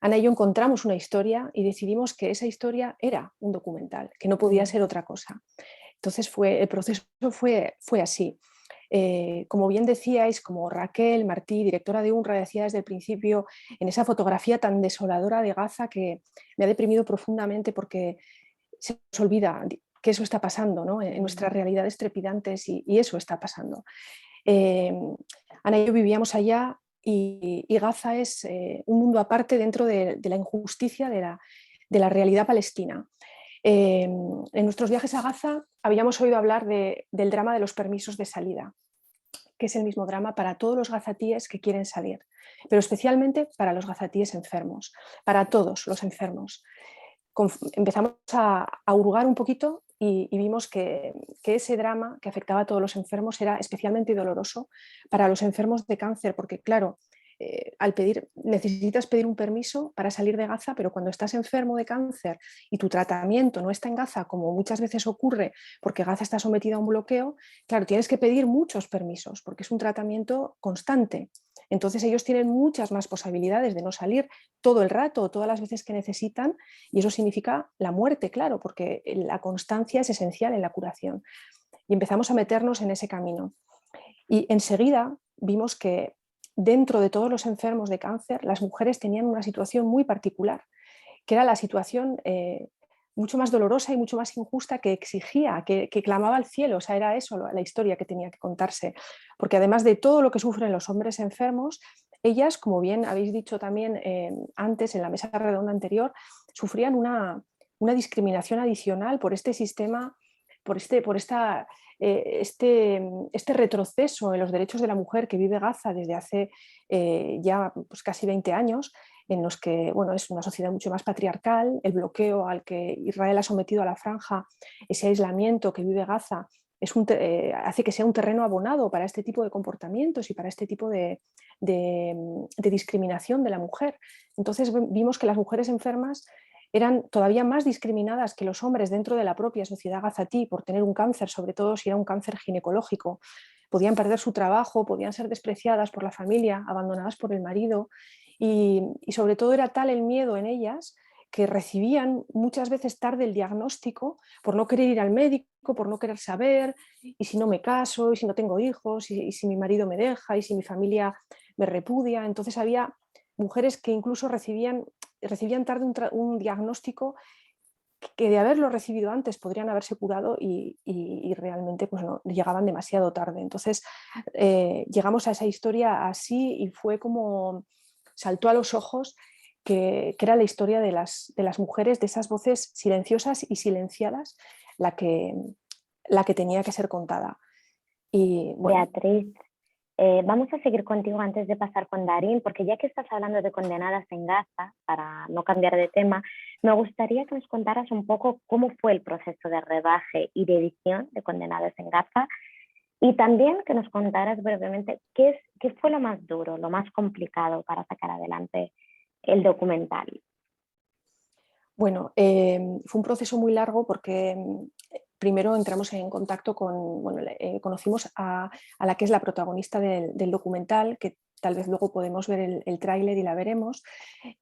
Ana y yo encontramos una historia y decidimos que esa historia era un documental, que no podía ser otra cosa. Entonces el proceso fue así. Como bien decíais, como Raquel Martí, directora de UNRWA, decía desde el principio, en esa fotografía tan desoladora de Gaza que me ha deprimido profundamente porque se nos olvida que eso está pasando, ¿no? En nuestras realidades trepidantes y eso está pasando. Ana y yo vivíamos allá y Gaza es un mundo aparte dentro de la injusticia de la realidad palestina. En nuestros viajes a Gaza habíamos oído hablar del drama de los permisos de salida, que es el mismo drama para todos los gazatíes que quieren salir, pero especialmente para los gazatíes enfermos, para todos los enfermos. Empezamos a hurgar un poquito y vimos que ese drama que afectaba a todos los enfermos era especialmente doloroso para los enfermos de cáncer, porque claro, necesitas pedir un permiso para salir de Gaza, pero cuando estás enfermo de cáncer y tu tratamiento no está en Gaza, como muchas veces ocurre porque Gaza está sometida a un bloqueo, claro, tienes que pedir muchos permisos porque es un tratamiento constante. Entonces ellos tienen muchas más posibilidades de no salir todo el rato o todas las veces que necesitan, y eso significa la muerte, claro, porque la constancia es esencial en la curación. Y empezamos a meternos en ese camino. Y enseguida vimos que dentro de todos los enfermos de cáncer, las mujeres tenían una situación muy particular, que era la situación mucho más dolorosa y mucho más injusta, que exigía, que clamaba al cielo. O sea, era eso la historia que tenía que contarse. Porque además de todo lo que sufren los hombres enfermos, ellas, como bien habéis dicho también antes en la mesa redonda anterior, sufrían una discriminación adicional por este sistema, por este retroceso en los derechos de la mujer que vive Gaza desde hace ya pues, casi 20 años, en los que bueno, es una sociedad mucho más patriarcal, el bloqueo al que Israel ha sometido a la franja, ese aislamiento que vive Gaza, hace que sea un terreno abonado para este tipo de comportamientos y para este tipo de discriminación de la mujer. Entonces vimos que las mujeres enfermas eran todavía más discriminadas que los hombres dentro de la propia sociedad gazatí por tener un cáncer, sobre todo si era un cáncer ginecológico. Podían perder su trabajo, podían ser despreciadas por la familia, abandonadas por el marido, y sobre todo era tal el miedo en ellas que recibían muchas veces tarde el diagnóstico por no querer ir al médico, por no querer saber, y si no me caso, y si no tengo hijos, y si mi marido me deja, y si mi familia me repudia. Entonces había mujeres que incluso recibían tarde un diagnóstico que de haberlo recibido antes podrían haberse curado y realmente pues no, llegaban demasiado tarde. Entonces llegamos a esa historia así y fue como saltó a los ojos que era la historia de las mujeres, de esas voces silenciosas y silenciadas, la que tenía que ser contada. Y, bueno,
Beatriz, vamos a seguir contigo antes de pasar con Darín, porque ya que estás hablando de condenadas en Gaza, para no cambiar de tema, me gustaría que nos contaras un poco cómo fue el proceso de rodaje y de edición de Condenadas en Gaza, y también que nos contaras brevemente qué fue lo más duro, lo más complicado para sacar adelante el documental.
Bueno, fue un proceso muy largo porque primero entramos en contacto conocimos a la que es la protagonista del documental, que tal vez luego podemos ver el tráiler y la veremos.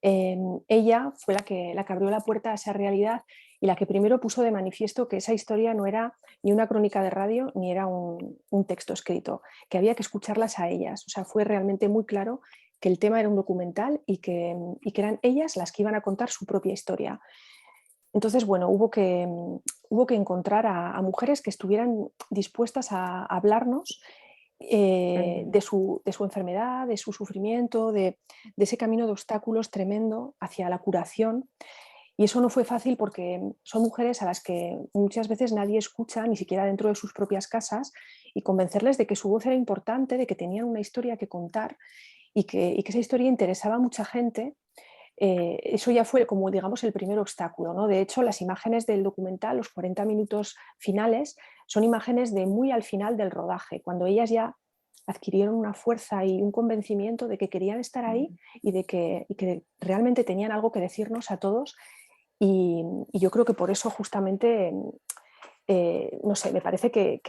Ella fue la que abrió la puerta a esa realidad y la que primero puso de manifiesto que esa historia no era ni una crónica de radio ni era un texto escrito, que había que escucharlas a ellas. O sea, fue realmente muy claro que el tema era un documental y que eran ellas las que iban a contar su propia historia. Entonces, bueno, hubo que encontrar a mujeres que estuvieran dispuestas a hablarnos de su enfermedad, de su sufrimiento, de ese camino de obstáculos tremendo hacia la curación. Y eso no fue fácil porque son mujeres a las que muchas veces nadie escucha, ni siquiera dentro de sus propias casas, y convencerles de que su voz era importante, de que tenían una historia que contar y que esa historia interesaba a mucha gente. Eso ya fue como digamos el primer obstáculo, ¿no? De hecho, las imágenes del documental, los 40 minutos finales, son imágenes de muy al final del rodaje, cuando ellas ya adquirieron una fuerza y un convencimiento de que querían estar ahí y de que realmente tenían algo que decirnos a todos. Y yo creo que por eso justamente, no sé, me parece que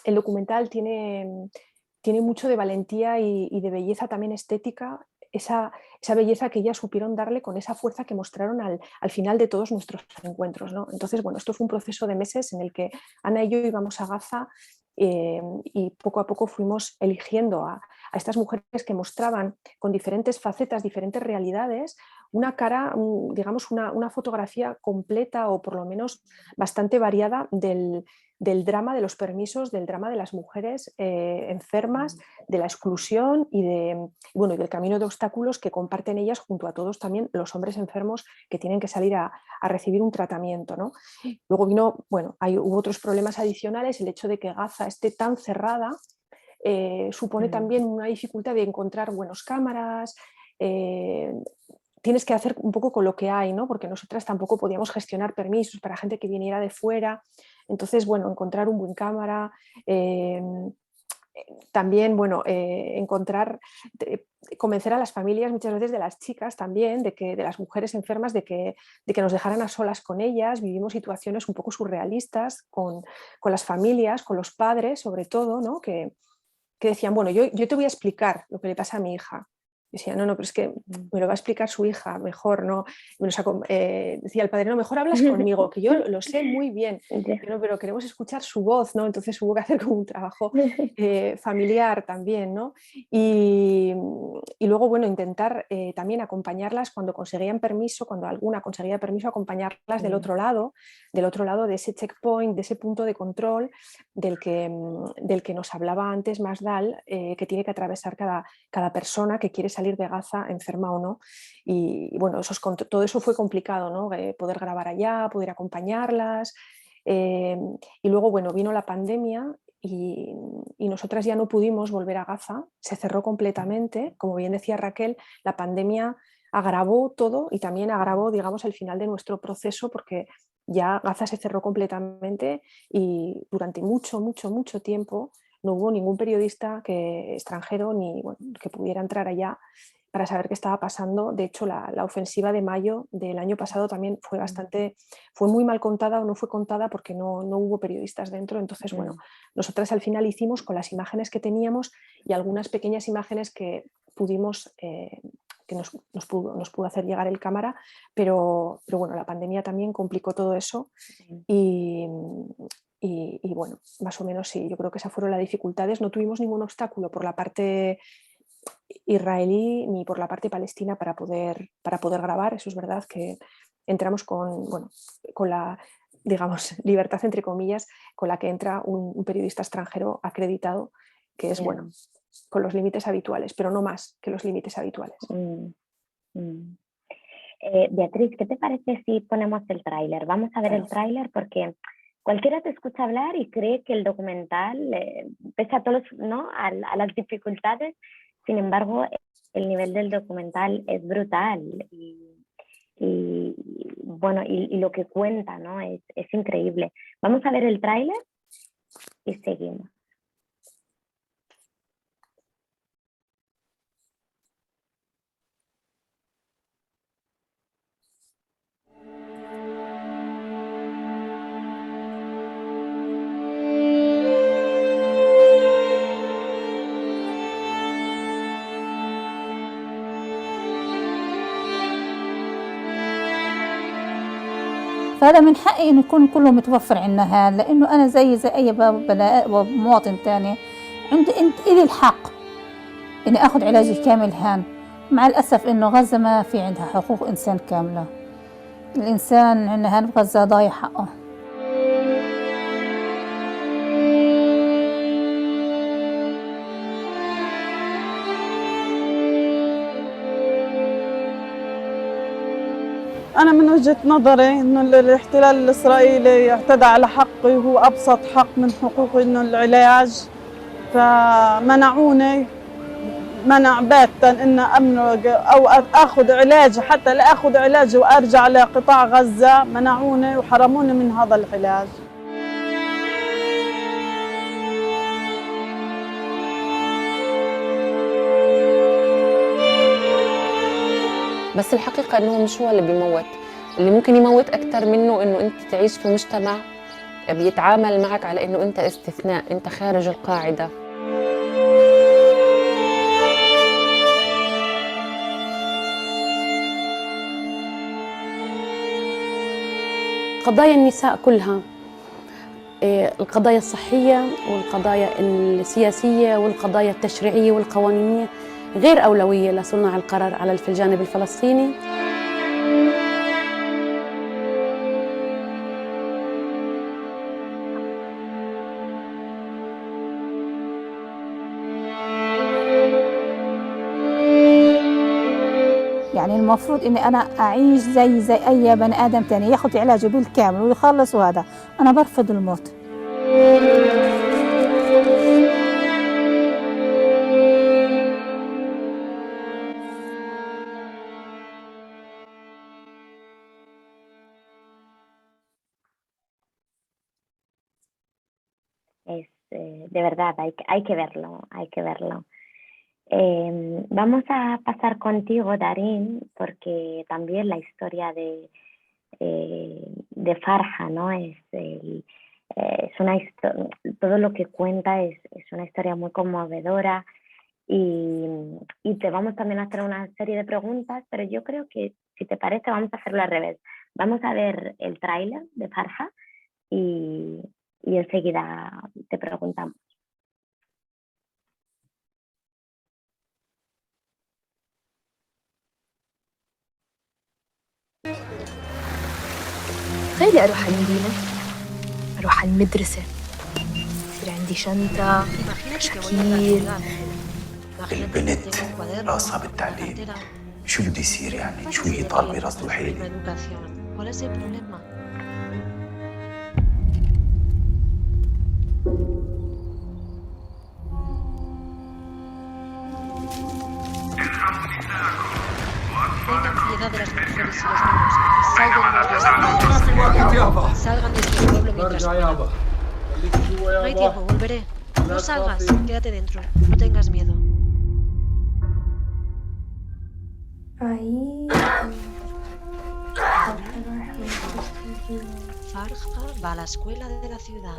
el documental tiene mucho de valentía y de belleza también estética esa belleza que ellas supieron darle con esa fuerza que mostraron al final de todos nuestros encuentros, ¿no? Entonces, bueno, esto fue un proceso de meses en el que Ana y yo íbamos a Gaza y poco a poco fuimos eligiendo a estas mujeres que mostraban con diferentes facetas, diferentes realidades, una cara, digamos, una fotografía completa o por lo menos bastante variada del drama de los permisos, del drama de las mujeres enfermas, de la exclusión y del camino de obstáculos que comparten ellas junto a todos también los hombres enfermos que tienen que salir a recibir un tratamiento, ¿no? Luego hubo otros problemas adicionales, el hecho de que Gaza esté tan cerrada supone también una dificultad de encontrar buenas cámaras, tienes que hacer un poco con lo que hay, ¿no? Porque nosotras tampoco podíamos gestionar permisos para gente que viniera de fuera. Entonces, bueno, encontrar un buen cámara, también, bueno, convencer a las familias muchas veces de las chicas también, de las mujeres enfermas, de que nos dejaran a solas con ellas. Vivimos situaciones un poco surrealistas con las familias, con los padres sobre todo, ¿no? Que decían, bueno, yo te voy a explicar lo que le pasa a mi hija. Decía, no, pero es que me lo va a explicar su hija, mejor no. Decía el padre, no, mejor hablas conmigo, que yo lo sé muy bien, pero queremos escuchar su voz, ¿no? Entonces hubo que hacer como un trabajo familiar también, ¿no? Y luego, bueno, intentar también acompañarlas cuando conseguían permiso, cuando alguna conseguía permiso, acompañarlas del otro lado de ese checkpoint, de ese punto de control del que nos hablaba antes Masdal, que tiene que atravesar cada persona que quiere salir de Gaza enferma o no. Y bueno, todo eso fue complicado, ¿no? Poder grabar allá, poder acompañarlas. Y luego, bueno, vino la pandemia y nosotras ya no pudimos volver a Gaza, se cerró completamente. Como bien decía Raquel, la pandemia agravó todo y también agravó, digamos, el final de nuestro proceso, porque ya Gaza se cerró completamente y durante mucho tiempo no hubo ningún periodista extranjero que pudiera entrar allá para saber qué estaba pasando. De hecho, la ofensiva de mayo del año pasado también fue muy mal contada o no fue contada porque no hubo periodistas dentro. Entonces, bueno, nosotras al final hicimos con las imágenes que teníamos y algunas pequeñas imágenes que pudimos... que nos pudo hacer llegar el cámara, pero bueno, la pandemia también complicó todo eso y bueno, más o menos sí, yo creo que esas fueron las dificultades. No tuvimos ningún obstáculo por la parte israelí ni por la parte palestina para poder grabar. Eso es verdad, que entramos con la, digamos, libertad entre comillas con la que entra un periodista extranjero acreditado, que es bueno, con los límites habituales, pero no más que los límites habituales.
Beatriz, ¿qué te parece si ponemos el tráiler? Vamos a ver el tráiler porque cualquiera te escucha hablar y cree que el documental, pese a todos, ¿no? a las dificultades, sin embargo, el nivel del documental es brutal y bueno, y lo que cuenta, ¿no? es increíble. Vamos a ver el tráiler y seguimos.
فهذا من حقي إنه يكون كله متوفر عندنا هذا، لأنه أنا زي أي مواطن تاني إلي الحق إني أخذ علاجي كامل هان. مع الأسف إنه غزة ما في عندها حقوق إنسان كاملة. الإنسان عندنا هان بغزة ضايع حقه.
أنا من وجهة نظري إنه الاحتلال الإسرائيلي اعتدى على حقي وهو أبسط حق من حقوقي إنه العلاج، فمنعوني منع باتا إن أمرق أو أخذ علاج، حتى لا أخذ علاج وأرجع لقطاع غزة منعوني وحرموني من هذا العلاج.
بس الحقيقة إنه مش هو اللي بيموت، اللي ممكن يموت أكتر منه إنه أنت تعيش في مجتمع بيتعامل معك على إنه أنت استثناء، أنت خارج القاعدة. قضايا النساء كلها، القضايا الصحية والقضايا السياسية والقضايا التشريعية والقوانينية غير أولوية لصناع القرار في الجانب الفلسطيني.
يعني المفروض إني أنا أعيش زي أي بني آدم تاني، ياخد علاجه بالكامل ويخلص، وهذا أنا برفض الموت.
De verdad, hay que verlo, hay que verlo. Vamos a pasar contigo, Darín, porque también la historia de Farha, ¿no? Todo lo que cuenta es una historia muy conmovedora y te vamos también a hacer una serie de preguntas, pero yo creo que, si te parece, vamos a hacerlo al revés. Vamos a ver el tráiler de Farha y enseguida te preguntamos.
تخيلي أروح على المدينة، أروح على المدرسة، يصير عندي شنطة، تفكير.
البنت راسها بالتعليم، شو بده يصير يعني؟ شو هي طالبة راسه حيلي؟
Tengan piedad de las mujeres y los niños. Salgan de este pueblo mientras puedan. No hay tiempo, volveré. No salgas, quédate dentro. No tengas miedo. Farha va a la escuela de la ciudad.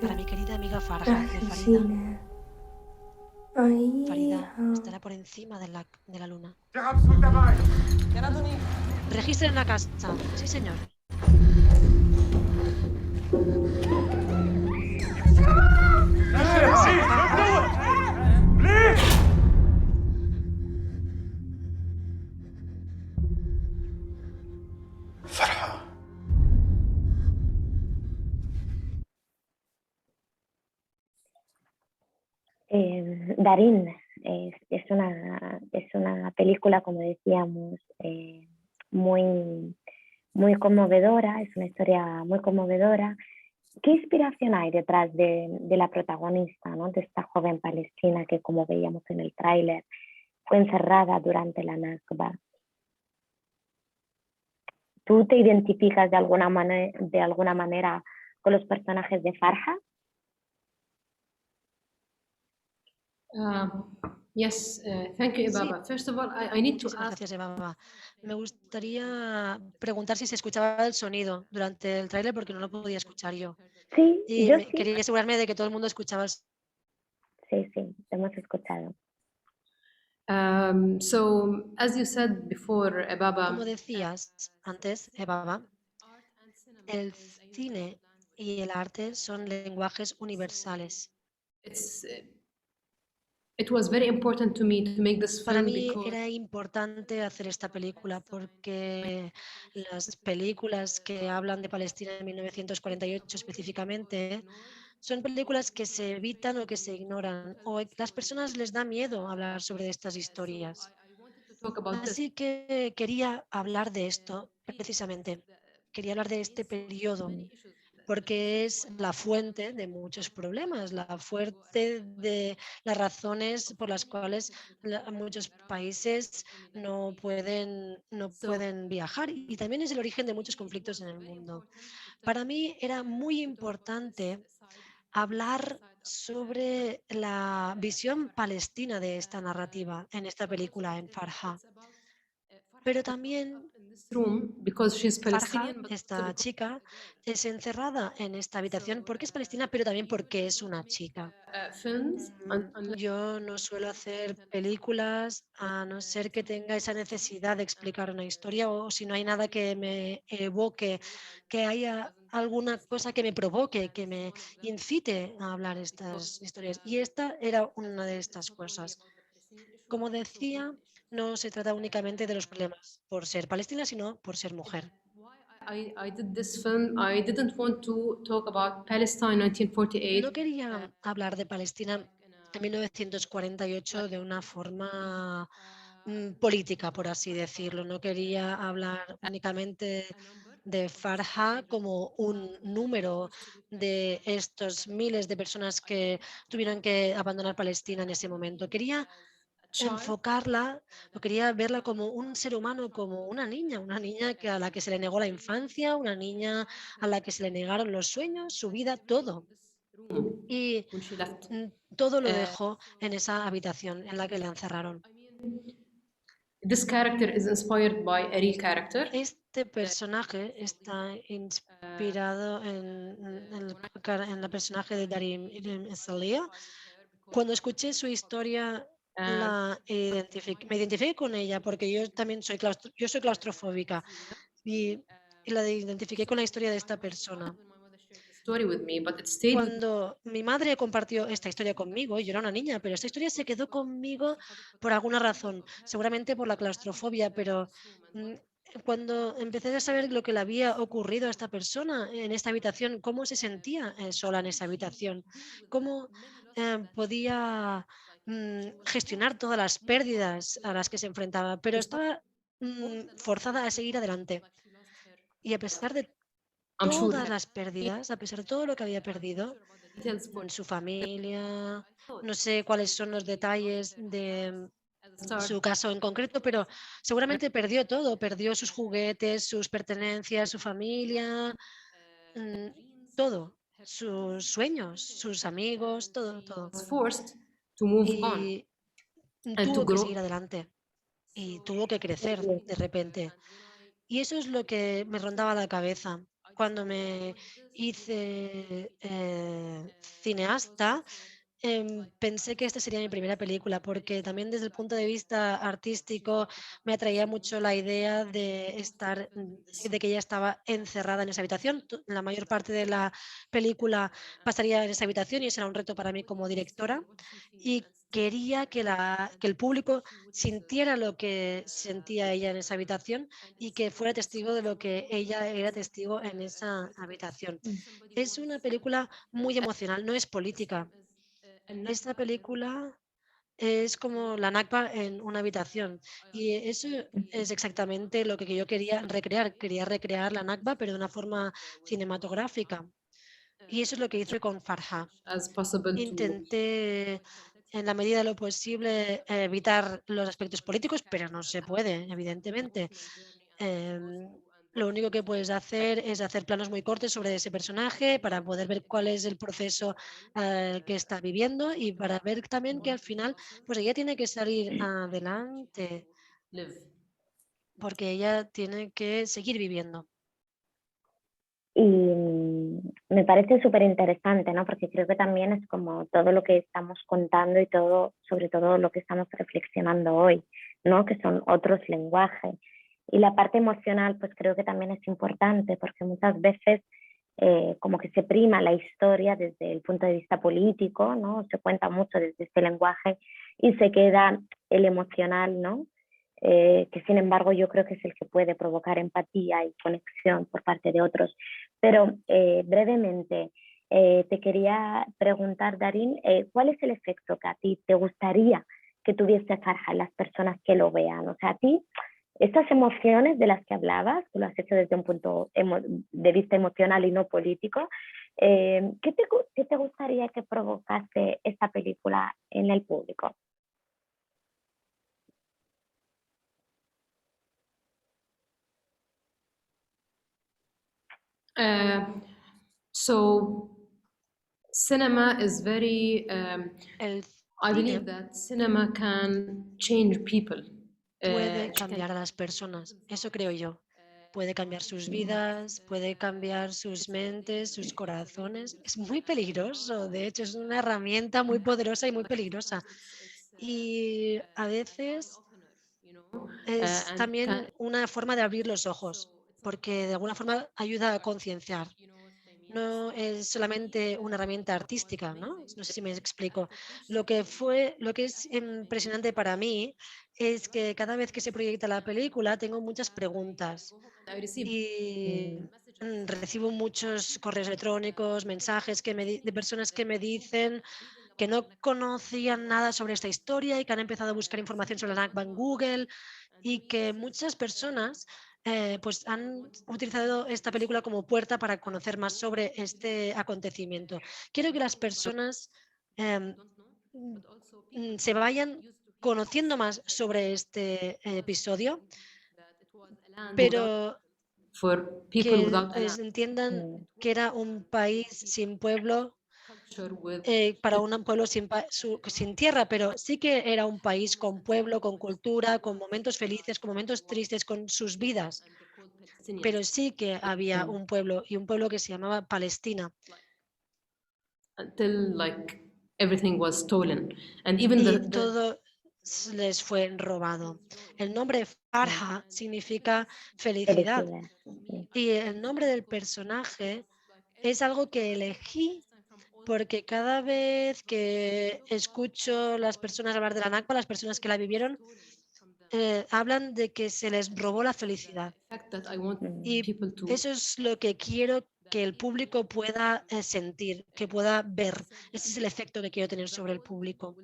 Para mi querida amiga Farha, de Farida. Farida estará por encima de la luna. Registren la casa. Sí, señor.
فرحة
Darín, es una película, como decíamos, muy conmovedora, es una historia muy conmovedora. ¿Qué inspiración hay detrás de la protagonista, ¿no? De esta joven palestina que, como veíamos en el tráiler, fue encerrada durante la Nakba? ¿Tú te identificas de alguna manera con los personajes de Farha?
Yes, thank you, Ibaba. First of all, I need to
Muchísimas
ask.
gracias, Ibaba. Me gustaría preguntar si se escuchaba el sonido durante el tráiler, porque no lo podía escuchar yo.
Sí,
Y
yo sí.
quería asegurarme de que todo el mundo escuchaba el
Sí, te hemos escuchado.
So, as you said before, Ibaba,
Como decías antes, Ibaba, el cine y el arte son lenguajes universales.
it was very important to me to make this
Para
film
mí
because
era importante hacer esta película porque las películas que hablan de Palestina en 1948 específicamente son películas que se evitan o que se ignoran, o las personas les da miedo hablar sobre estas historias. Así que quería hablar de esto precisamente. Quería hablar de este periodo porque es la fuente de muchos problemas, la fuente de las razones por las cuales muchos países no pueden viajar, y también es el origen de muchos conflictos en el mundo. Para mí era muy importante hablar sobre la visión palestina de esta narrativa en esta película, en Farha. Pero también
because she's
Farha,
Palestinian, but
esta chica, es encerrada en esta habitación porque es palestina, pero también porque es una chica.
films
Yo no suelo hacer películas a no ser que tenga esa necesidad de explicar una historia o si no hay nada que me evoque, que haya alguna cosa que me provoque, que me incite a hablar estas historias. Y esta era una de estas cosas. Como decía, no se trata únicamente de los problemas por ser palestina, sino por ser mujer.
I did this film. I didn't want to talk about Palestine 1948.
No quería hablar de Palestina en 1948 de una forma política, por así decirlo. No quería hablar únicamente de Farha como un número de estos miles de personas que tuvieron que abandonar Palestina en ese momento. Quería enfocarla, o quería verla como un ser humano, como una niña a la que se le negó la infancia, una niña a la que se le negaron los sueños, su vida, todo. Y todo lo dejó en esa habitación en la que la encerraron.
This character is inspired by a real character.
Este personaje está inspirado en la personaje de Darim Salia. Cuando escuché su historia, me identifiqué con ella porque yo también soy claustrofóbica y la identifiqué con la historia de esta persona. Cuando mi madre compartió esta historia conmigo, yo era una niña, pero esta historia se quedó conmigo por alguna razón, seguramente por la claustrofobia, pero cuando empecé a saber lo que le había ocurrido a esta persona en esta habitación, cómo se sentía sola en esa habitación, cómo podía gestionar todas las pérdidas a las que se enfrentaba, pero estaba forzada a seguir adelante. Y a pesar de todas las pérdidas, a pesar de todo lo que había perdido, en su familia, no sé cuáles son los detalles de su caso en concreto, pero seguramente perdió todo, perdió sus juguetes, sus pertenencias, su familia, todo, sus sueños, sus amigos, todo, todo. Y tuvo que seguir adelante y tuvo que crecer de repente. Y eso es lo que me rondaba la cabeza. Cuando me hice cineasta, pensé que esta sería mi primera película, porque también desde el punto de vista artístico me atraía mucho la idea de de que ella estaba encerrada en esa habitación. La mayor parte de la película pasaría en esa habitación y ese era un reto para mí como directora. Y quería que el público sintiera lo que sentía ella en esa habitación y que fuera testigo de lo que ella era testigo en esa habitación. Es una película muy emocional, no es política. Esta película es como la Nakba en una habitación y eso es exactamente lo que yo quería recrear. Quería recrear la Nakba, pero de una forma cinematográfica. Y eso es lo que hice con Farha. Intenté, en la medida de lo posible, evitar los aspectos políticos, pero no se puede, evidentemente. Lo único que puedes hacer es hacer planos muy cortos sobre ese personaje para poder ver cuál es el proceso que está viviendo y para ver también que al final pues ella tiene que salir adelante porque ella tiene que seguir viviendo.
Y me parece súper interesante, ¿no? Porque creo que también es como todo lo que estamos contando y todo, sobre todo lo que estamos reflexionando hoy, ¿no? Que son otros lenguajes. Y la parte emocional, pues creo que también es importante, porque muchas veces como que se prima la historia desde el punto de vista político, ¿no? Se cuenta mucho desde este lenguaje y se queda el emocional, ¿no? Que sin embargo yo creo que es el que puede provocar empatía y conexión por parte de otros. Pero brevemente, te quería preguntar, Darín, ¿cuál es el efecto que a ti te gustaría que tuviese Farha en las personas que lo vean? O sea, a ti, estas emociones de las que hablabas, tú lo has hecho desde un punto de vista emocional y no político, ¿qué te gustaría que provocase esta película en el público?
So cinema is very I believe that cinema can change people.
puede cambiar a las personas. Eso creo yo. Puede cambiar sus vidas, puede cambiar sus mentes, sus corazones. Es muy peligroso, de hecho, es una herramienta muy poderosa y muy peligrosa. Y a veces es también una forma de abrir los ojos, porque de alguna forma ayuda a concienciar. No es solamente una herramienta artística, ¿no? No sé si me explico. Lo que es impresionante para mí es que cada vez que se proyecta la película tengo muchas preguntas y recibo muchos correos electrónicos, mensajes de personas que me dicen que no conocían nada sobre esta historia y que han empezado a buscar información sobre la Nakba en Google, y que muchas personas pues han utilizado esta película como puerta para conocer más sobre este acontecimiento. Quiero que las personas se vayan conociendo más sobre este episodio, pero que entiendan que era un país sin pueblo, para un pueblo sin tierra, pero sí que era un país con pueblo, con cultura, con momentos felices, con momentos tristes, con sus vidas. Pero sí que había un pueblo, y un pueblo que se llamaba Palestina. Y todo les fue robado. El nombre Farha significa felicidad. Y el nombre del personaje es algo que elegí porque cada vez que escucho las personas hablar de la Nakba, las personas que la vivieron, hablan de que se les robó la felicidad. Y eso es lo que quiero que el público pueda sentir, que pueda ver. Ese es el efecto que quiero tener sobre el público.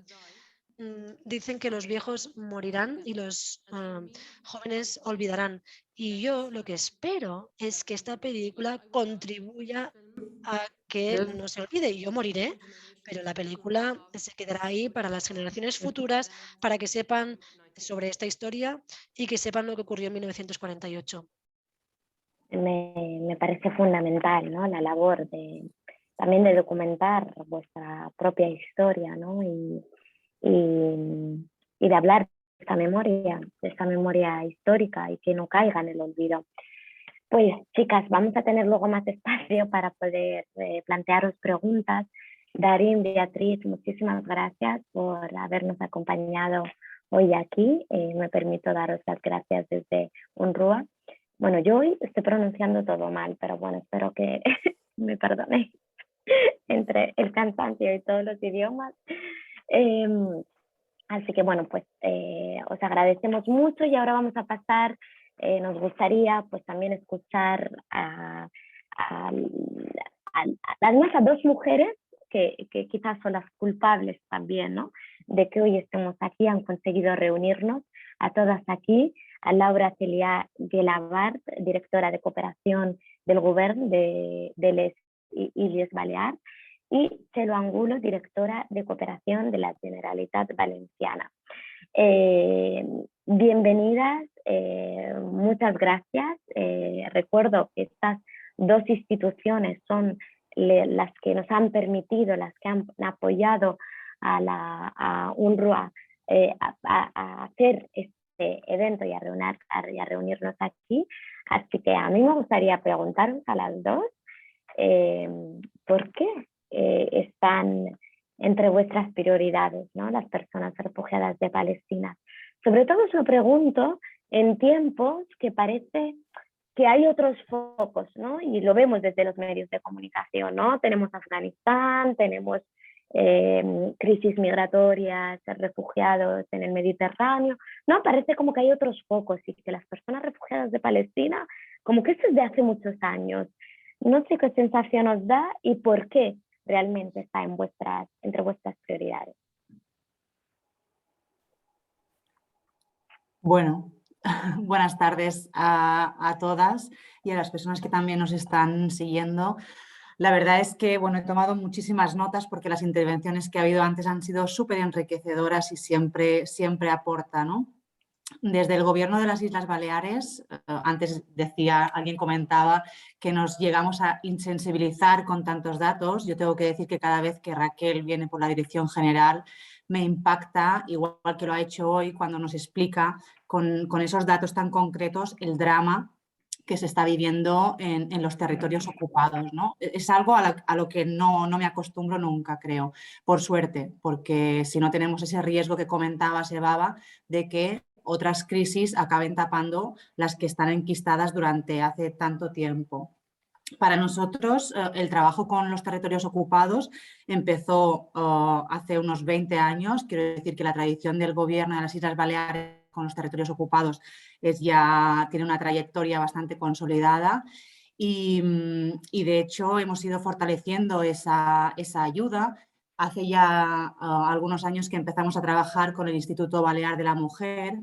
Dicen que los viejos morirán y los jóvenes olvidarán. Y yo lo que espero es que esta película contribuya a que no se olvide. Y yo moriré, pero la película se quedará ahí para las generaciones futuras, para que sepan sobre esta historia y que sepan lo que ocurrió en 1948.
Me parece fundamental, ¿no? La labor también de documentar vuestra propia historia, ¿no? Y de hablar de esta memoria histórica, y que no caiga en el olvido. Pues chicas, vamos a tener luego más espacio para poder plantearos preguntas. Darín, Beatriz, muchísimas gracias por habernos acompañado hoy aquí. Me permito daros las gracias desde UNRWA. Bueno, yo hoy estoy pronunciando todo mal, pero bueno, espero que me perdonéis entre el cansancio y todos los idiomas. Así que bueno, pues os agradecemos mucho, y ahora vamos a pasar, nos gustaría pues también escuchar además a dos mujeres que quizás son las culpables también, ¿no? De que hoy estemos aquí, han conseguido reunirnos a todas aquí, a Laura Celia Gelabart, directora de cooperación del Govern de les Illes Balears, y Txelo Angulo, directora de cooperación de la Generalitat Valenciana. Bienvenidas, muchas gracias. Recuerdo que estas dos instituciones son las que nos han permitido, las que han apoyado a UNRWA a hacer este evento y a reunirnos aquí. Así que a mí me gustaría preguntaros a las dos ¿por qué están entre vuestras prioridades, ¿no? Las personas refugiadas de Palestina? Sobre todo os lo pregunto en tiempos que parece que hay otros focos, ¿no? Y lo vemos desde los medios de comunicación, ¿no? Tenemos Afganistán, tenemos crisis migratorias, refugiados en el Mediterráneo, ¿no? Parece como que hay otros focos, y que las personas refugiadas de Palestina, como que esto es de hace muchos años. No sé qué sensación os da y por qué realmente está entre vuestras prioridades.
Bueno, buenas tardes a todas y a las personas que también nos están siguiendo. La verdad es que he tomado muchísimas notas, porque las intervenciones que ha habido antes han sido súper enriquecedoras y siempre aporta, ¿no? Desde el Gobierno de las Islas Baleares, antes alguien comentaba que nos llegamos a insensibilizar con tantos datos. Yo tengo que decir que cada vez que Raquel viene por la dirección general me impacta, igual que lo ha hecho hoy, cuando nos explica con esos datos tan concretos el drama que se está viviendo en los territorios ocupados, ¿no? Es algo a lo que no me acostumbro nunca, creo, por suerte, porque si no tenemos ese riesgo que comentaba Sebaba de que otras crisis acaben tapando las que están enquistadas durante hace tanto tiempo. Para nosotros, el trabajo con los territorios ocupados empezó hace unos 20 años. Quiero decir que la tradición del Gobierno de las Islas Baleares con los territorios ocupados tiene una trayectoria bastante consolidada y de hecho hemos ido fortaleciendo esa ayuda. Hace ya algunos años que empezamos a trabajar con el Instituto Balear de la Mujer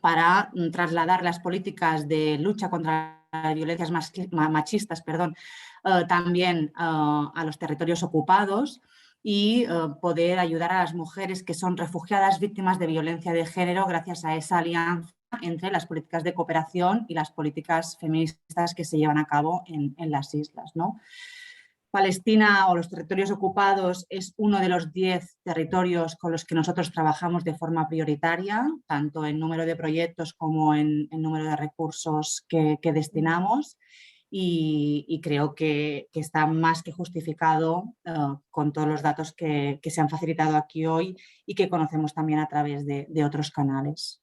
para trasladar las políticas de lucha contra las violencias machistas, también a los territorios ocupados y poder ayudar a las mujeres que son refugiadas víctimas de violencia de género gracias a esa alianza entre las políticas de cooperación y las políticas feministas que se llevan a cabo en las islas, ¿no? Palestina o los territorios ocupados es uno de los 10 territorios con los que nosotros trabajamos de forma prioritaria, tanto en número de proyectos como en número de recursos que destinamos y creo que está más que justificado con todos los datos que se han facilitado aquí hoy y que conocemos también a través de otros canales.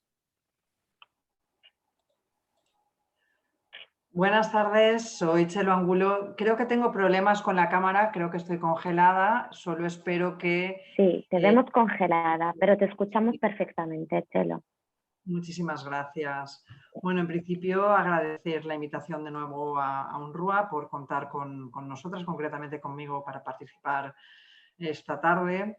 Buenas tardes, soy Chelo Angulo. Creo que tengo problemas con la cámara, creo que estoy congelada, solo espero que...
Sí, te vemos congelada, pero te escuchamos perfectamente, Chelo.
Muchísimas gracias. Bueno, en principio agradecer la invitación de nuevo a UNRWA por contar con nosotras, concretamente conmigo, para participar esta tarde.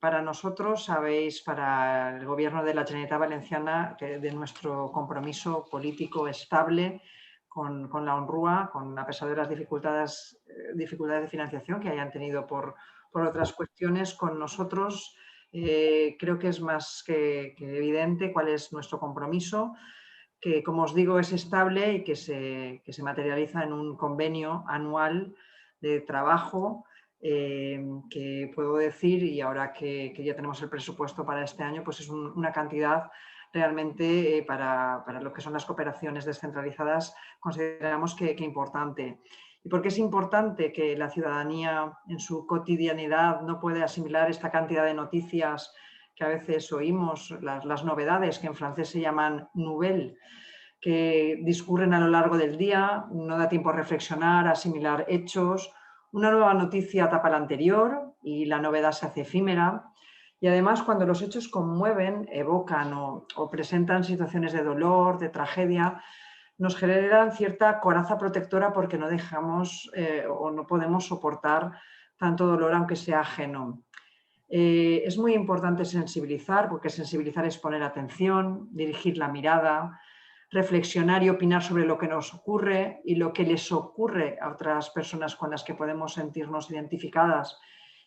Para nosotros, sabéis, para el Gobierno de la Generalitat Valenciana, de nuestro compromiso político estable con la UNRWA, a pesar de las dificultades de financiación que hayan tenido por otras cuestiones, con nosotros creo que es más que evidente cuál es nuestro compromiso, que, como os digo, es estable y que se materializa en un convenio anual de trabajo que puedo decir, y ahora que ya tenemos el presupuesto para este año, pues es una cantidad realmente para lo que son las cooperaciones descentralizadas, consideramos que importante. ¿Y por qué es importante que la ciudadanía en su cotidianidad no puede asimilar esta cantidad de noticias que a veces oímos, las novedades que en francés se llaman nouvelles, que discurren a lo largo del día, no da tiempo a reflexionar, a asimilar hechos? Una nueva noticia tapa la anterior y la novedad se hace efímera. Y además, cuando los hechos conmueven, evocan o presentan situaciones de dolor, de tragedia, nos generan cierta coraza protectora porque no dejamos o no podemos soportar tanto dolor aunque sea ajeno. Es muy importante sensibilizar, porque sensibilizar es poner atención, dirigir la mirada, reflexionar y opinar sobre lo que nos ocurre y lo que les ocurre a otras personas con las que podemos sentirnos identificadas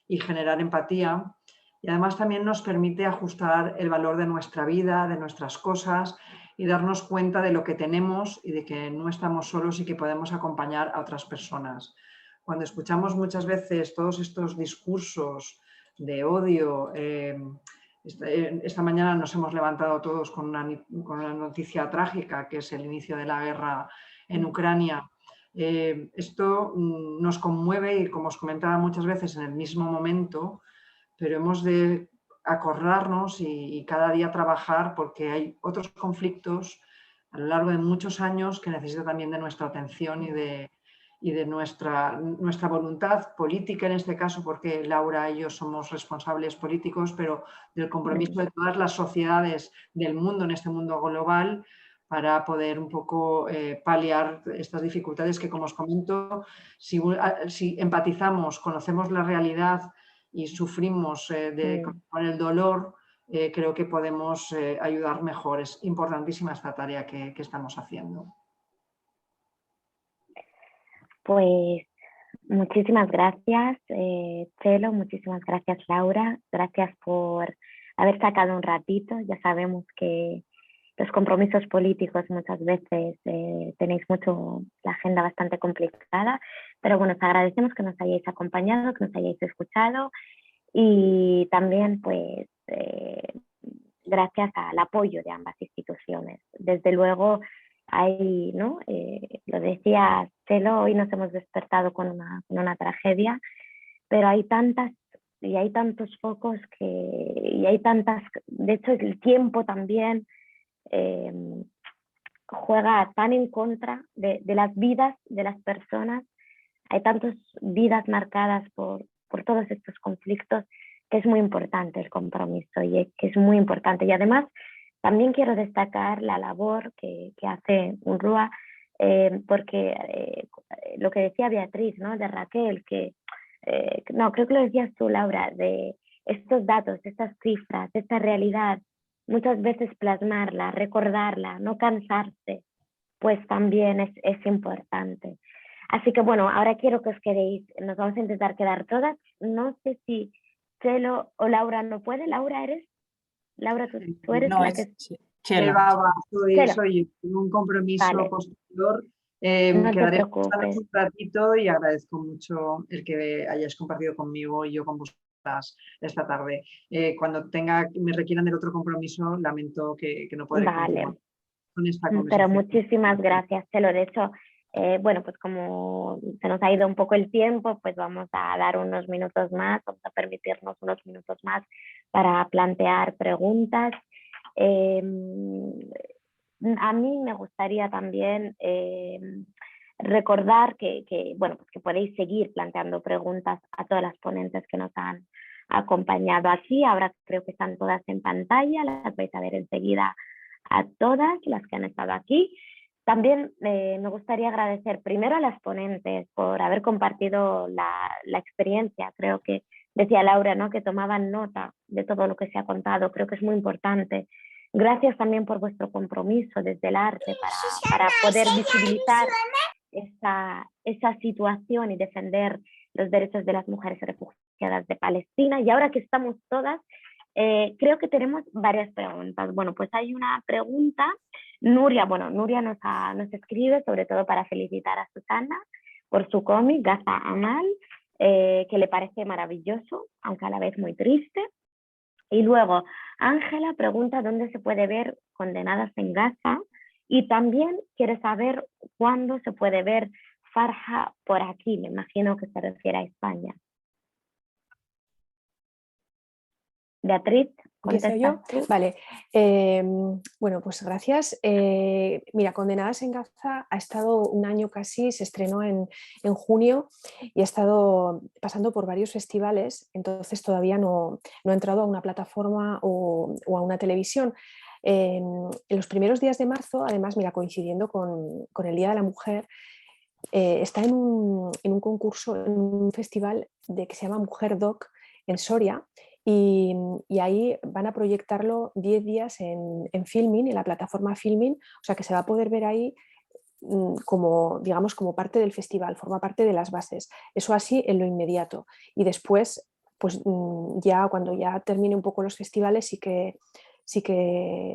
y generar empatía. Y además también nos permite ajustar el valor de nuestra vida, de nuestras cosas y darnos cuenta de lo que tenemos y de que no estamos solos y que podemos acompañar a otras personas. Cuando escuchamos muchas veces todos estos discursos de odio, esta mañana nos hemos levantado todos con una noticia trágica, que es el inicio de la guerra en Ucrania. Esto nos conmueve y, como os comentaba muchas veces, en el mismo momento, pero hemos de acordarnos y cada día trabajar, porque hay otros conflictos a lo largo de muchos años que necesitan también de nuestra atención y de nuestra voluntad política en este caso, porque Laura y yo somos responsables políticos, pero del compromiso de todas las sociedades del mundo, en este mundo global, para poder un poco paliar estas dificultades que, como os comento, si empatizamos, conocemos la realidad y sufrimos con el dolor, creo que podemos ayudar mejor. Es importantísima esta tarea que estamos haciendo.
Pues muchísimas gracias, Chelo, muchísimas gracias, Laura. Gracias por haber sacado un ratito. Ya sabemos que los compromisos políticos muchas veces tenéis mucho la agenda bastante complicada, pero bueno, os agradecemos que nos hayáis acompañado, que nos hayáis escuchado y también pues gracias al apoyo de ambas instituciones. Desde luego hay, ¿no? Lo decía Chelo, hoy nos hemos despertado con una tragedia, pero hay tantas y hay tantos focos y hay tantas, de hecho el tiempo también juega tan en contra de las vidas de las personas, hay tantas vidas marcadas por todos estos conflictos que es muy importante el compromiso y que es muy importante. Y además también quiero destacar la labor que hace UNRWA, porque lo que decía Beatriz, ¿no? De Raquel, no, creo que lo decías tú, Laura, de estos datos, estas cifras, esta realidad, muchas veces plasmarla, recordarla, no cansarse, pues también es importante. Así que bueno, ahora quiero que os quedéis, nos vamos a intentar quedar todas. No sé si Chelo o Laura no puede. Laura, Laura, tú eres
no,
la
es
que...
Chelo.
Soy un compromiso
Vale.
posterior.
No te
Quedaré
preocupes.
un ratito y agradezco mucho el que hayáis compartido conmigo y yo con vosotras esta tarde. Cuando me requieran del otro compromiso, lamento que no podré continuar con esta conversación.
Pero muchísimas gracias, Chelo. De hecho, bueno, pues como se nos ha ido un poco el tiempo, pues vamos a dar unos minutos más, vamos a permitirnos unos minutos más para plantear preguntas. A mí me gustaría también recordar bueno, pues que podéis seguir planteando preguntas a todas las ponentes que nos han acompañado aquí. Ahora creo que están todas en pantalla, las vais a ver enseguida a todas las que han estado aquí. También me gustaría agradecer primero a las ponentes por haber compartido la experiencia. Creo que decía Laura, ¿no? Que tomaban nota de todo lo que se ha contado. Creo que es muy importante. Gracias también por vuestro compromiso desde el arte para poder visibilizar esa situación y defender los derechos de las mujeres refugiadas de Palestina. Y ahora que estamos todas, creo que tenemos varias preguntas. Bueno, pues hay una pregunta. Nuria nos escribe, sobre todo para felicitar a Susana por su cómic, Gaza Amal, que le parece maravilloso, aunque a la vez muy triste. Y luego, Ángela pregunta dónde se puede ver Condenadas en Gaza y también quiere saber cuándo se puede ver Farja por aquí. Me imagino que se refiere a España. Beatriz,
¿Empiezo yo? Vale. Bueno, pues gracias. Mira, Condenadas en Gaza ha estado un año casi, se estrenó en junio y ha estado pasando por varios festivales, entonces todavía no ha entrado a una plataforma o a una televisión. En los primeros días de marzo, además, mira, coincidiendo con el Día de la Mujer, está en un concurso, en un festival que se llama Mujer Doc en Soria. Y ahí van a proyectarlo 10 días en Filmin, en la plataforma Filmin, o sea que se va a poder ver ahí como, digamos, como parte del festival, forma parte de las bases. Eso así en lo inmediato. Y después, pues ya cuando ya termine un poco los festivales, sí que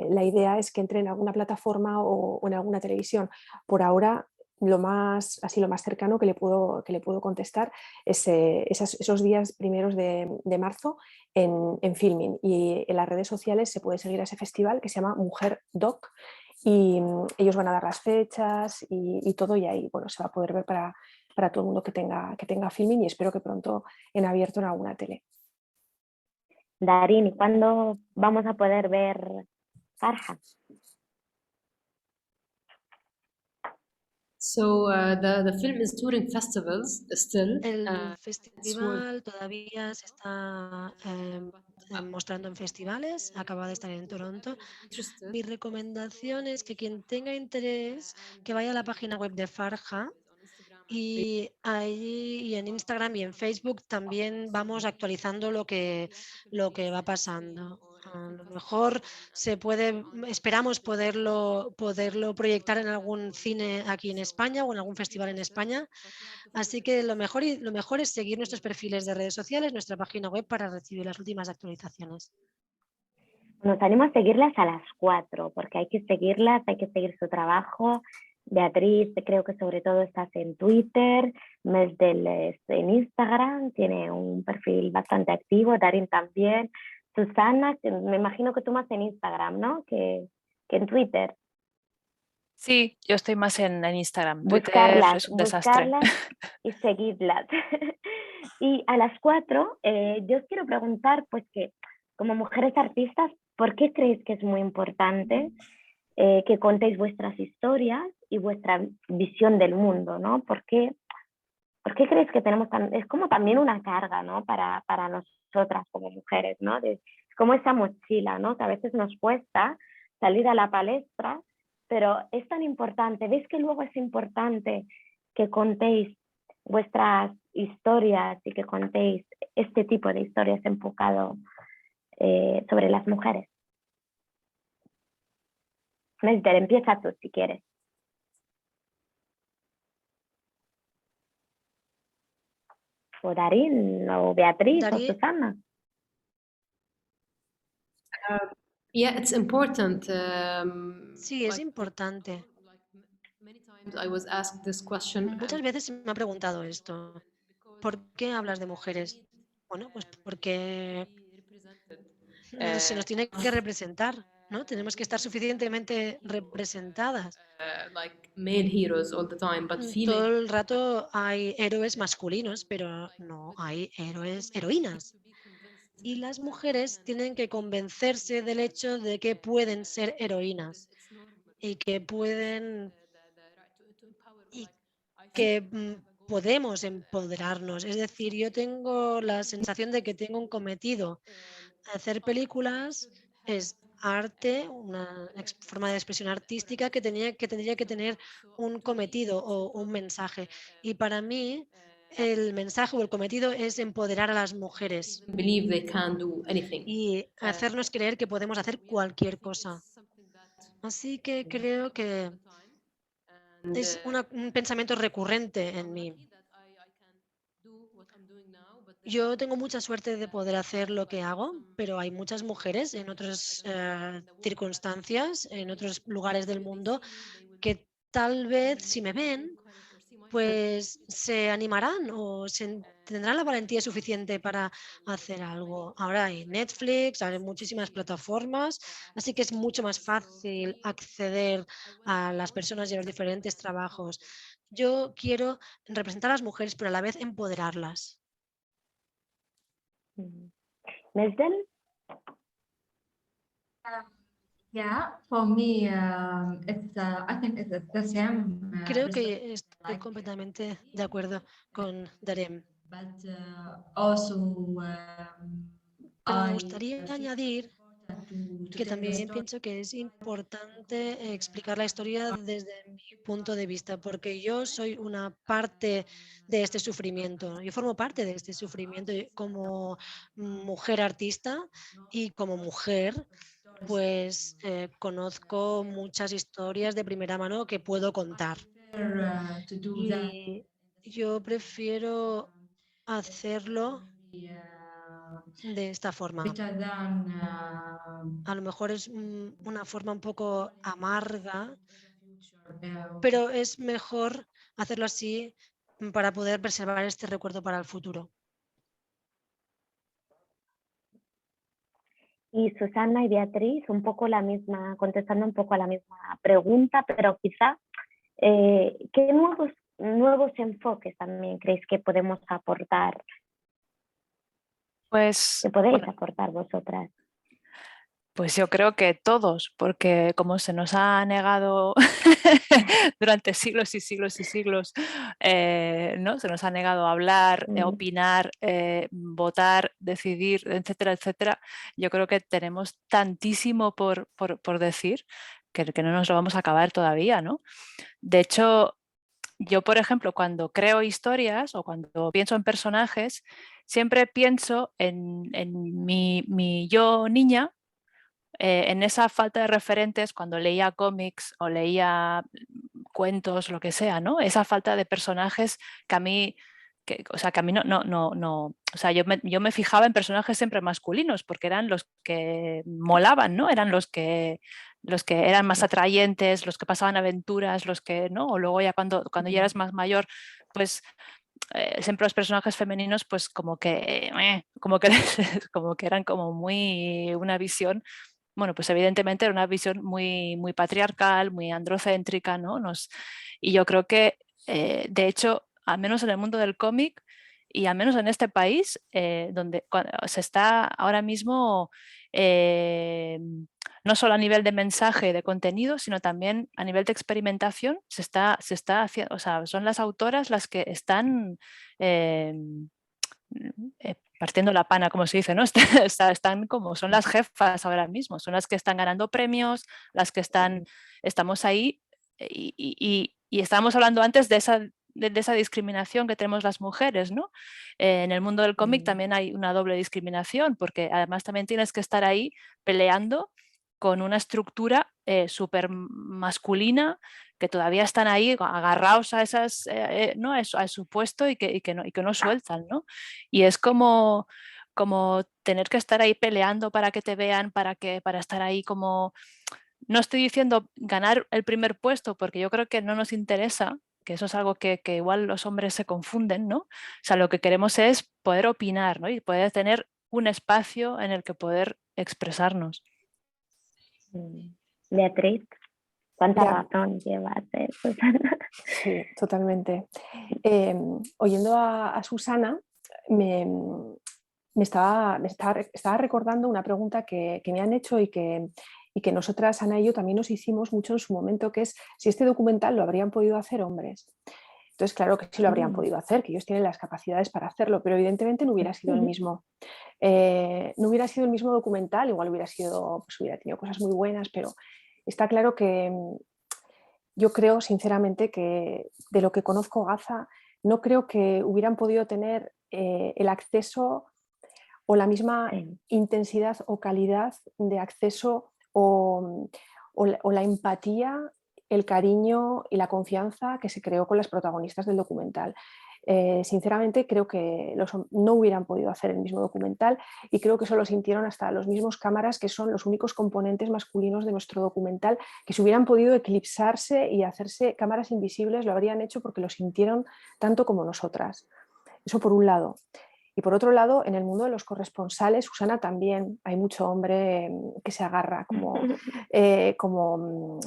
la idea es que entre en alguna plataforma o en alguna televisión. Por ahora, lo más cercano que le puedo contestar es esos días primeros de marzo en Filmin, y en las redes sociales se puede seguir a ese festival que se llama Mujer Doc y ellos van a dar las fechas y todo, y ahí bueno, se va a poder ver para todo el mundo que tenga Filmin, y espero que pronto en abierto en alguna tele.
Darín, ¿y cuándo vamos a poder ver Farja?
So the film is touring festivals still.
El festival todavía se está mostrando en festivales, acaba de estar en Toronto. Mi recomendación es que quien tenga interés, que vaya a la página web de Farja, y ahí en Instagram y en Facebook también vamos actualizando lo que va pasando. A lo mejor esperamos poderlo proyectar en algún cine aquí en España o en algún festival en España. Así que lo mejor es seguir nuestros perfiles de redes sociales, nuestra página web, para recibir las últimas actualizaciones.
Nos animo a seguirlas a las 4, porque hay que seguirlas, hay que seguir su trabajo. Beatriz, creo que sobre todo estás en Twitter, Mesdel en Instagram, tiene un perfil bastante activo, Darín también. Susana, me imagino que tú más en Instagram, ¿no? Que en Twitter.
Sí, yo estoy más en Instagram. Twitter
Buscarlas,
es un desastre.
buscarlas y seguidlas. Y a las 4, yo os quiero preguntar, pues que como mujeres artistas, ¿por qué creéis que es muy importante que contéis vuestras historias y vuestra visión del mundo, ¿no? ¿Por qué creéis que tenemos es como también una carga, ¿no? Para nosotras como mujeres, ¿no? Es como esa mochila, ¿no? Que a veces nos cuesta salir a la palestra, pero es tan importante. ¿Veis que luego es importante que contéis vuestras historias y que contéis este tipo de historias enfocado sobre las mujeres? Mesder, empieza tú si quieres. O Darín, o Beatriz, o Susana.
Yeah, it's important.
Sí, es importante.
I was asked this question.
Muchas veces se me ha preguntado esto. ¿Por qué hablas de mujeres? Bueno, pues porque se nos tiene que representar, ¿no? Tenemos que estar suficientemente representadas.
Like male heroes all the time, but
Todo
female.
el rato hay héroes masculinos, pero no hay heroínas. Y las mujeres tienen que convencerse del hecho de que pueden ser heroínas y que pueden podemos empoderarnos. Es decir, yo tengo la sensación de que tengo un cometido. Hacer películas es arte, una forma de expresión artística que tendría que tener un cometido o un mensaje. Y para mí, el mensaje o el cometido es empoderar a las mujeres
Believe they can do anything.
y hacernos creer que podemos hacer cualquier cosa. Así que creo que es un pensamiento recurrente en mí. Yo tengo mucha suerte de poder hacer lo que hago, pero hay muchas mujeres en otras circunstancias, en otros lugares del mundo, que tal vez si me ven, pues se animarán o tendrán la valentía suficiente para hacer algo. Ahora hay Netflix, hay muchísimas plataformas, así que es mucho más fácil acceder a las personas y a los diferentes trabajos. Yo quiero representar a las mujeres, pero a la vez empoderarlas.
Mesdel?
Yeah, for me, I think it's the same.
Creo que estoy completamente de acuerdo con Darem. Pero me gustaría añadir que también pienso que es importante explicar la historia desde mi punto de vista, porque yo soy una parte de este sufrimiento. Yo formo parte de este sufrimiento como mujer artista y como mujer, pues conozco muchas historias de primera mano que puedo contar. Y yo prefiero hacerlo de esta forma. A lo mejor es una forma un poco amarga, pero es mejor hacerlo así para poder preservar este recuerdo para el futuro.
Y Susana y Beatriz, un poco la misma, contestando un poco a la misma pregunta, pero quizá, ¿qué nuevos enfoques también creéis que podemos aportar?
Pues,
¿Qué podéis aportar vosotras?
Pues yo creo que todos, porque como se nos ha negado durante siglos y siglos y siglos, ¿no? Se nos ha negado hablar, opinar, votar, decidir, etcétera, etcétera. Yo creo que tenemos tantísimo por decir que no nos lo vamos a acabar todavía, ¿no? De hecho, yo, por ejemplo, cuando creo historias o cuando pienso en personajes, siempre pienso en mi yo niña, en esa falta de referentes cuando leía cómics o leía cuentos, lo que sea, ¿no? Esa falta de personajes que a mí o sea, que a mí o sea, yo me fijaba en personajes siempre masculinos porque eran los que molaban, ¿no? Eran los que eran más atrayentes, los que pasaban aventuras, los que, ¿no? O luego ya cuando ya eras más mayor, pues siempre los personajes femeninos pues como que eran como muy una visión, bueno, pues evidentemente era una visión muy, muy patriarcal, muy androcéntrica, ¿no? Y yo creo que, de hecho, al menos en el mundo del cómic y al menos en este país, donde se está ahora mismo, no solo a nivel de mensaje, de contenido, sino también a nivel de experimentación, se está haciendo, o sea, son las autoras las que están partiendo la pana, como se dice, ¿no? Están como, son las jefas ahora mismo, son las que están ganando premios, las que estamos ahí y estábamos hablando antes de esa discriminación que tenemos las mujeres, ¿no? En el mundo del cómic también hay una doble discriminación, porque además también tienes que estar ahí peleando con una estructura súper masculina, que todavía están ahí agarrados a esas, ¿no? a su puesto y que no sueltan, ¿no? Y es como tener que estar ahí peleando para que te vean, para estar ahí como... No estoy diciendo ganar el primer puesto, porque yo creo que no nos interesa, que eso es algo que igual los hombres se confunden, ¿no? O sea, lo que queremos es poder opinar, ¿no? Y poder tener un espacio en el que poder expresarnos.
Beatriz, ¿cuánta razón llevas, Susana?
Sí, totalmente. Oyendo a Susana, me estaba recordando una pregunta que me han hecho y que nosotras, Ana y yo, también nos hicimos mucho en su momento, que es si este documental lo habrían podido hacer hombres. Entonces, claro que sí lo habrían podido hacer, que ellos tienen las capacidades para hacerlo, pero evidentemente no hubiera sido el mismo. No hubiera sido el mismo documental, igual hubiera tenido cosas muy buenas, pero está claro que yo creo sinceramente que de lo que conozco Gaza, no creo que hubieran podido tener el acceso o la misma intensidad o calidad de acceso o la empatía, el cariño y la confianza que se creó con las protagonistas del documental. Sinceramente creo que no hubieran podido hacer el mismo documental y creo que eso lo sintieron hasta los mismos cámaras, que son los únicos componentes masculinos de nuestro documental, que si hubieran podido eclipsarse y hacerse cámaras invisibles lo habrían hecho porque lo sintieron tanto como nosotras. Eso por un lado. Y por otro lado, en el mundo de los corresponsales, Susana, también hay mucho hombre que se agarra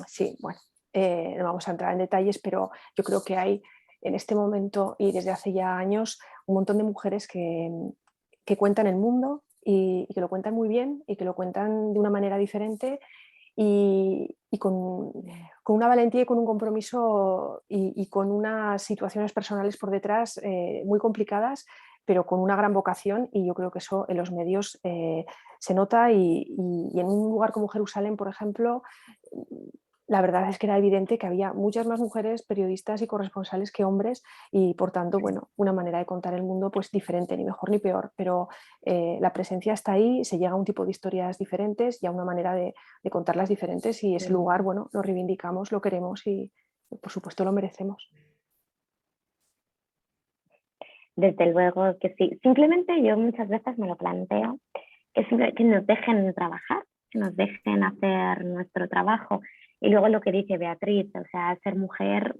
sí, bueno, no vamos a entrar en detalles, pero yo creo que hay en este momento y desde hace ya años un montón de mujeres que cuentan el mundo y que lo cuentan muy bien y que lo cuentan de una manera diferente y con una valentía y con un compromiso y con unas situaciones personales por detrás muy complicadas, pero con una gran vocación, y yo creo que eso en los medios se nota y en un lugar como Jerusalén, por ejemplo, la verdad es que era evidente que había muchas más mujeres periodistas y corresponsales que hombres y por tanto, bueno, una manera de contar el mundo pues diferente, ni mejor ni peor, pero la presencia está ahí, se llega a un tipo de historias diferentes y a una manera de contarlas diferentes y ese lugar, bueno, lo reivindicamos, lo queremos y por supuesto lo merecemos.
Desde luego que sí. Simplemente yo muchas veces me lo planteo, que nos dejen trabajar, que nos dejen hacer nuestro trabajo. Y luego lo que dice Beatriz, o sea, ser mujer,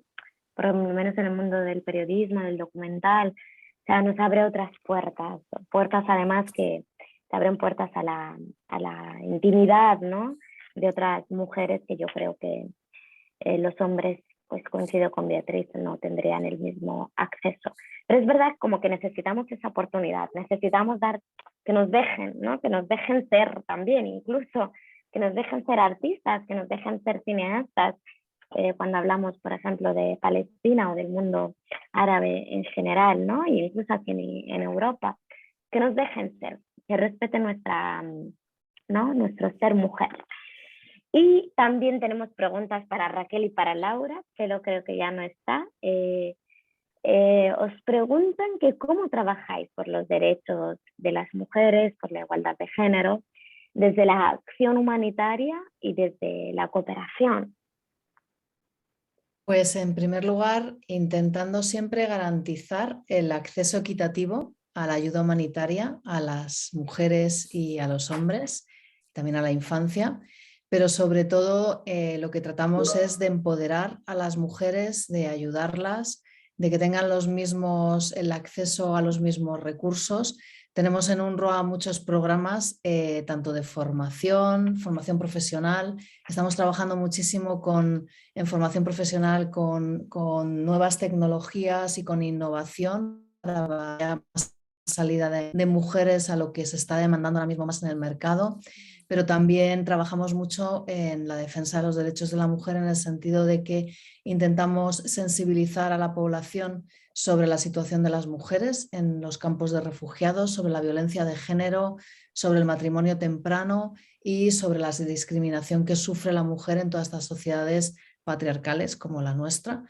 por lo menos en el mundo del periodismo, del documental, o sea, nos abre otras puertas además que te abren puertas a la intimidad, ¿no? De otras mujeres que yo creo que los hombres, pues coincido con Beatriz, no tendrían el mismo acceso. Pero es verdad como que necesitamos esa oportunidad, necesitamos que nos dejen, ¿no? Que nos dejen ser también, incluso que nos dejen ser artistas, que nos dejen ser cineastas. Cuando hablamos, por ejemplo, de Palestina o del mundo árabe en general, ¿no? Y incluso aquí en Europa, que nos dejen ser, que respeten nuestro ser mujer. Y también tenemos preguntas para Raquel y para Laura, que creo que ya no está. Os preguntan que cómo trabajáis por los derechos de las mujeres, por la igualdad de género, desde la acción humanitaria y desde la cooperación.
Pues en primer lugar, intentando siempre garantizar el acceso equitativo a la ayuda humanitaria a las mujeres y a los hombres, también a la infancia, pero sobre todo lo que tratamos es de empoderar a las mujeres, de ayudarlas, de que tengan el acceso a los mismos recursos. Tenemos en UNRWA muchos programas, tanto de formación profesional. Estamos trabajando muchísimo en formación profesional con nuevas tecnologías y con innovación para dar más salida de mujeres a lo que se está demandando ahora mismo más en el mercado, pero también trabajamos mucho en la defensa de los derechos de la mujer en el sentido de que intentamos sensibilizar a la población sobre la situación de las mujeres en los campos de refugiados, sobre la violencia de género, sobre el matrimonio temprano y sobre la discriminación que sufre la mujer en todas estas sociedades patriarcales como la nuestra,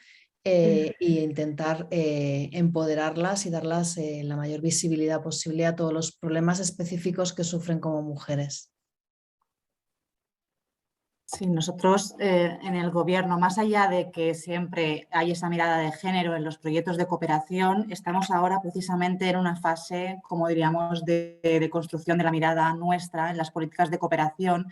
e intentar empoderarlas y darlas la mayor visibilidad posible a todos los problemas específicos que sufren como mujeres.
Sí, nosotros en el gobierno, más allá de que siempre hay esa mirada de género en los proyectos de cooperación, estamos ahora precisamente en una fase, como diríamos, de construcción de la mirada nuestra en las políticas de cooperación,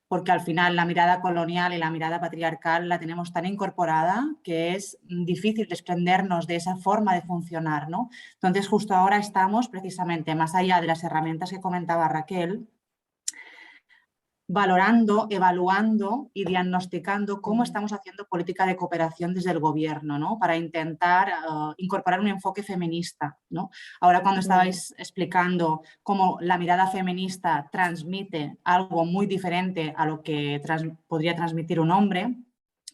porque al final la mirada colonial y la mirada patriarcal la tenemos tan incorporada que es difícil desprendernos de esa forma de funcionar, ¿no? Entonces, justo ahora estamos precisamente, más allá de las herramientas que comentaba Raquel, valorando, evaluando y diagnosticando cómo estamos haciendo política de cooperación desde el gobierno, ¿no? Para intentar incorporar un enfoque feminista, ¿no? Ahora cuando estabais explicando cómo la mirada feminista transmite algo muy diferente a lo que podría transmitir un hombre,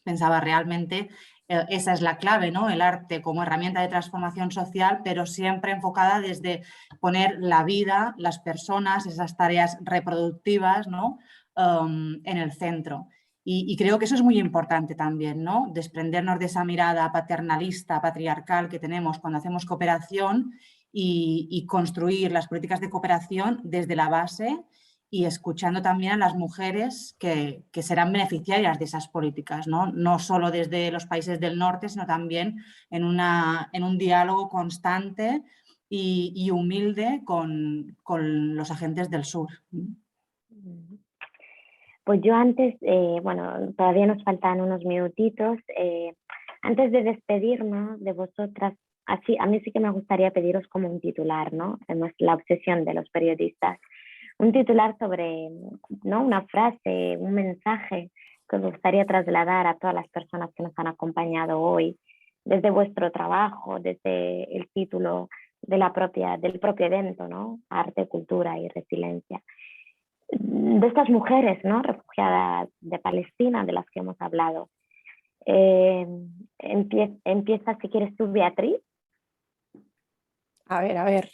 pensaba realmente esa es la clave, ¿no? El arte como herramienta de transformación social, pero siempre enfocada desde poner la vida, las personas, esas tareas reproductivas, ¿no? En el centro. Y creo que eso es muy importante también, ¿no? Desprendernos de esa mirada paternalista, patriarcal que tenemos cuando hacemos cooperación y construir las políticas de cooperación desde la base y escuchando también a las mujeres que serán beneficiarias de esas políticas, ¿no? No solo desde los países del norte, sino también en un diálogo constante y humilde con los agentes del sur.
Pues yo antes, bueno, todavía nos faltan unos minutitos. Antes de despedirnos de vosotras, a mí sí que me gustaría pediros como un titular, ¿no? Es la obsesión de los periodistas. Un titular sobre, ¿no? Una frase, un mensaje que os gustaría trasladar a todas las personas que nos han acompañado hoy, desde vuestro trabajo, desde el título del propio evento, ¿no? Arte, cultura y resiliencia. De estas mujeres, ¿no? Refugiadas de Palestina, de las que hemos hablado. Empieza, si quieres tú, Beatriz.
A ver.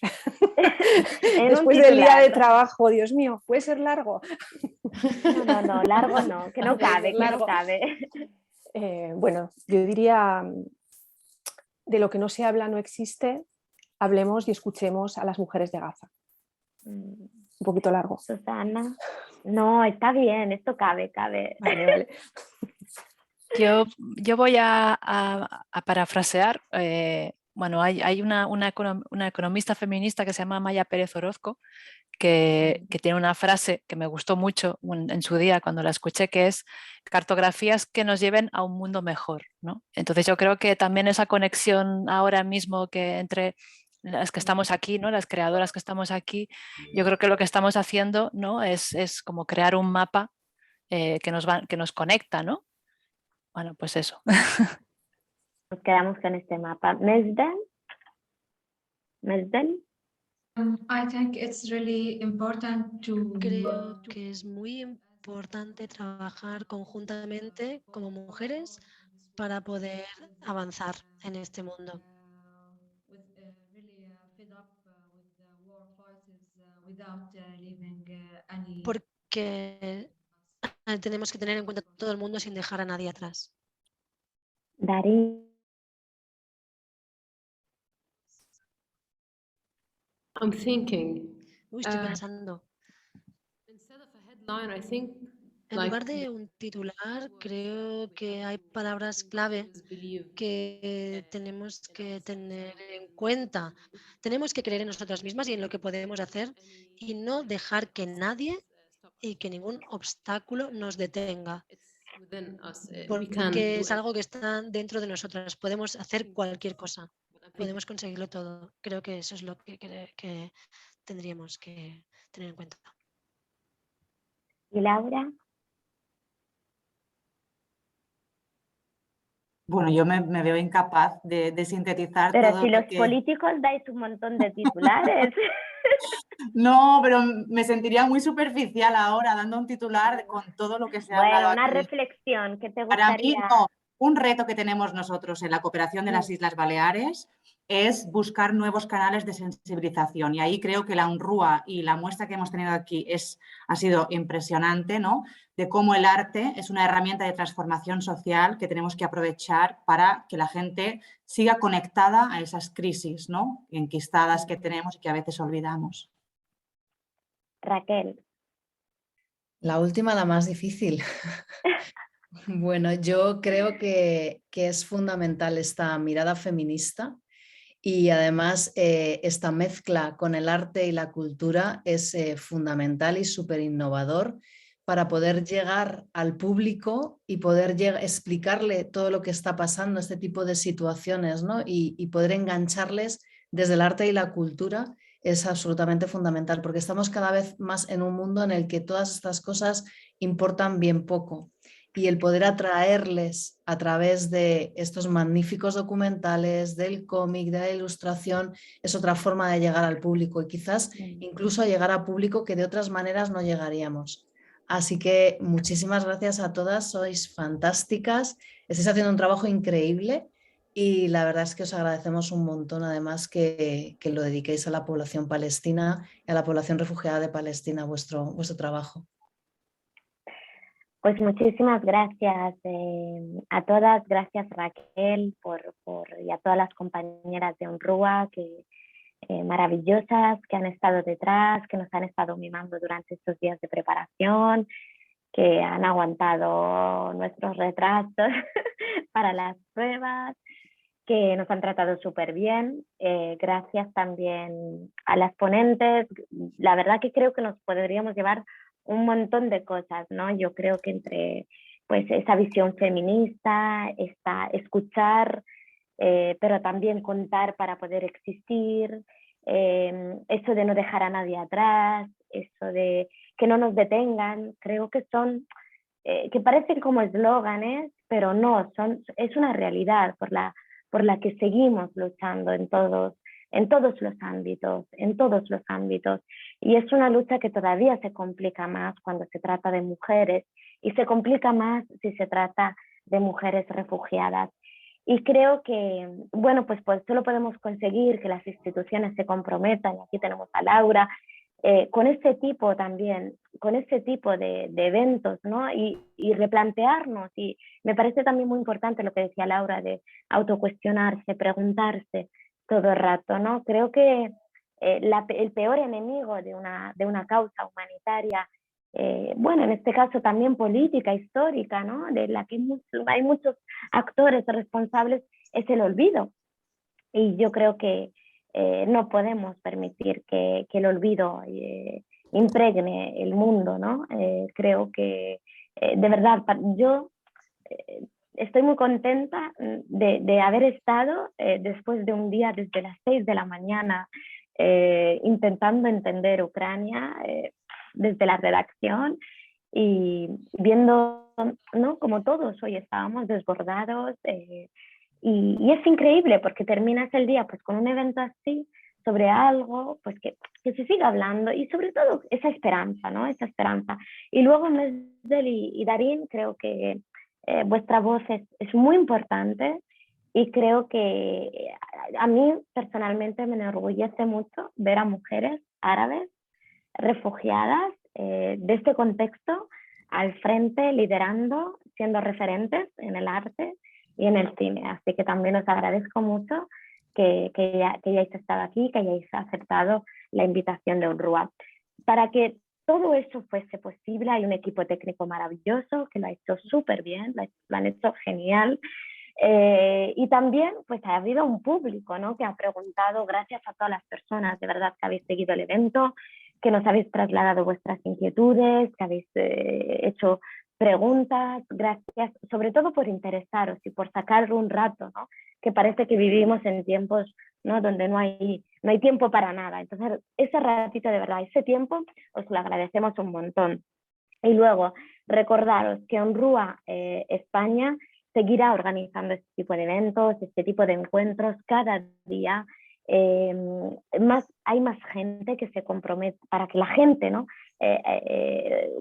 Después del día de trabajo, Dios mío, ¿puede ser largo?
No, largo no, que no cabe, que no cabe.
Bueno, yo diría, de lo que no se habla no existe, hablemos y escuchemos a las mujeres de Gaza. Un poquito largo.
Susana. No, está bien, esto cabe.
Vale.
Yo voy a parafrasear. Bueno, hay una economista feminista que se llama Maya Pérez Orozco, que tiene una frase que me gustó mucho en su día cuando la escuché, que es cartografías que nos lleven a un mundo mejor, ¿no? Entonces yo creo que también esa conexión ahora mismo que entre las que estamos aquí, ¿no? Las creadoras que estamos aquí, yo creo que lo que estamos haciendo, ¿no? es como crear un mapa que nos conecta, ¿no? Bueno, pues eso.
Nos quedamos con este mapa. Mesden.
I think it's really important to...
Creo que es muy importante trabajar conjuntamente como mujeres para poder avanzar en este mundo. Porque tenemos que tener en cuenta todo el mundo sin dejar a nadie atrás.
Darín.
I'm thinking.
Estoy pensando.
Instead of a headline, I think
En lugar de un titular, creo que hay palabras clave que tenemos que tener en cuenta. Tenemos que creer en nosotras mismas y en lo que podemos hacer y no dejar que nadie y que ningún obstáculo nos detenga. Porque es algo que está dentro de nosotras. Podemos hacer cualquier cosa. Podemos conseguirlo todo. Creo que eso es lo que tendríamos que tener en cuenta.
¿Y Laura?
Bueno, yo me veo incapaz de sintetizar
Pero
todo
si
lo
los
que...
políticos dais un montón de titulares.
No, pero me sentiría muy superficial ahora dando un titular con todo lo que se ha hablado
Bueno, una
aquí.
reflexión que te
Para mí,
gustaría...
no. Un reto que tenemos nosotros en la cooperación de las Islas Baleares es buscar nuevos canales de sensibilización. Y ahí creo que la UNRWA y la muestra que hemos tenido aquí ha sido impresionante, ¿no? De cómo el arte es una herramienta de transformación social que tenemos que aprovechar para que la gente siga conectada a esas crisis, ¿no? Enquistadas que tenemos y que a veces olvidamos.
Raquel.
La última, la más difícil. Bueno, yo creo que es fundamental esta mirada feminista y además esta mezcla con el arte y la cultura es fundamental y súper innovador para poder llegar al público y poder explicarle todo lo que está pasando, este tipo de situaciones, ¿no? Y poder engancharles desde el arte y la cultura es absolutamente fundamental porque estamos cada vez más en un mundo en el que todas estas cosas importan bien poco. Y el poder atraerles a través de estos magníficos documentales, del cómic, de la ilustración, es otra forma de llegar al público y quizás incluso a llegar a público que de otras maneras no llegaríamos. Así que muchísimas gracias a todas, sois fantásticas, estáis haciendo un trabajo increíble y la verdad es que os agradecemos un montón además que lo dediquéis a la población palestina y a la población refugiada de Palestina, vuestro trabajo.
Pues muchísimas gracias a todas, gracias Raquel y a todas las compañeras de UNRWA maravillosas que han estado detrás, que nos han estado mimando durante estos días de preparación, que han aguantado nuestros retrasos para las pruebas, que nos han tratado súper bien. Gracias también a las ponentes. La verdad que creo que nos podríamos llevar un montón de cosas, ¿no? Yo creo que entre pues esa visión feminista, escuchar, pero también contar para poder existir, eso de no dejar a nadie atrás, eso de que no nos detengan, creo que son, que parecen como eslóganes, pero no, es una realidad por la que seguimos luchando en todos los ámbitos, y es una lucha que todavía se complica más cuando se trata de mujeres y se complica más si se trata de mujeres refugiadas. Y creo que, bueno, pues solo podemos conseguir que las instituciones se comprometan, y aquí tenemos a Laura, con este tipo también, con este tipo de eventos, ¿no? Y replantearnos, y me parece también muy importante lo que decía Laura de autocuestionarse, preguntarse todo el rato, ¿no? Creo que el peor enemigo de una causa humanitaria, bueno, en este caso también política, histórica, ¿no? De la que hay muchos actores responsables, es el olvido. Y yo creo que no podemos permitir que el olvido impregne el mundo, ¿no? Creo que, de verdad, yo estoy muy contenta de haber estado después de un día desde las 6 de la mañana intentando entender Ucrania desde la redacción y viendo, ¿no? Como todos hoy estábamos desbordados y es increíble porque terminas el día pues con un evento así sobre algo pues que se siga hablando y sobre todo esa esperanza, ¿no? Esa esperanza. Y luego Mesdel y Darín, creo que vuestra voz es muy importante y creo que a mí personalmente me enorgullece mucho ver a mujeres árabes refugiadas de este contexto al frente, liderando, siendo referentes en el arte y en el cine. Así que también os agradezco mucho que hayáis estado aquí, que hayáis aceptado la invitación de UNRWA. Para que todo eso fuese posible. Hay un equipo técnico maravilloso que lo ha hecho súper bien, lo han hecho genial. Y también pues ha habido un público, ¿no?, que ha preguntado, gracias a todas las personas de verdad que habéis seguido el evento, que nos habéis trasladado vuestras inquietudes, que habéis hecho preguntas, gracias sobre todo por interesaros y por sacar un rato, ¿no?, que parece que vivimos en tiempos, ¿no?, donde no hay tiempo para nada. Entonces ese ratito de verdad, ese tiempo os lo agradecemos un montón. Y luego recordaros que UNRWA España seguirá organizando este tipo de eventos, este tipo de encuentros cada día. Hay más gente que se compromete, para que la gente, ¿no?,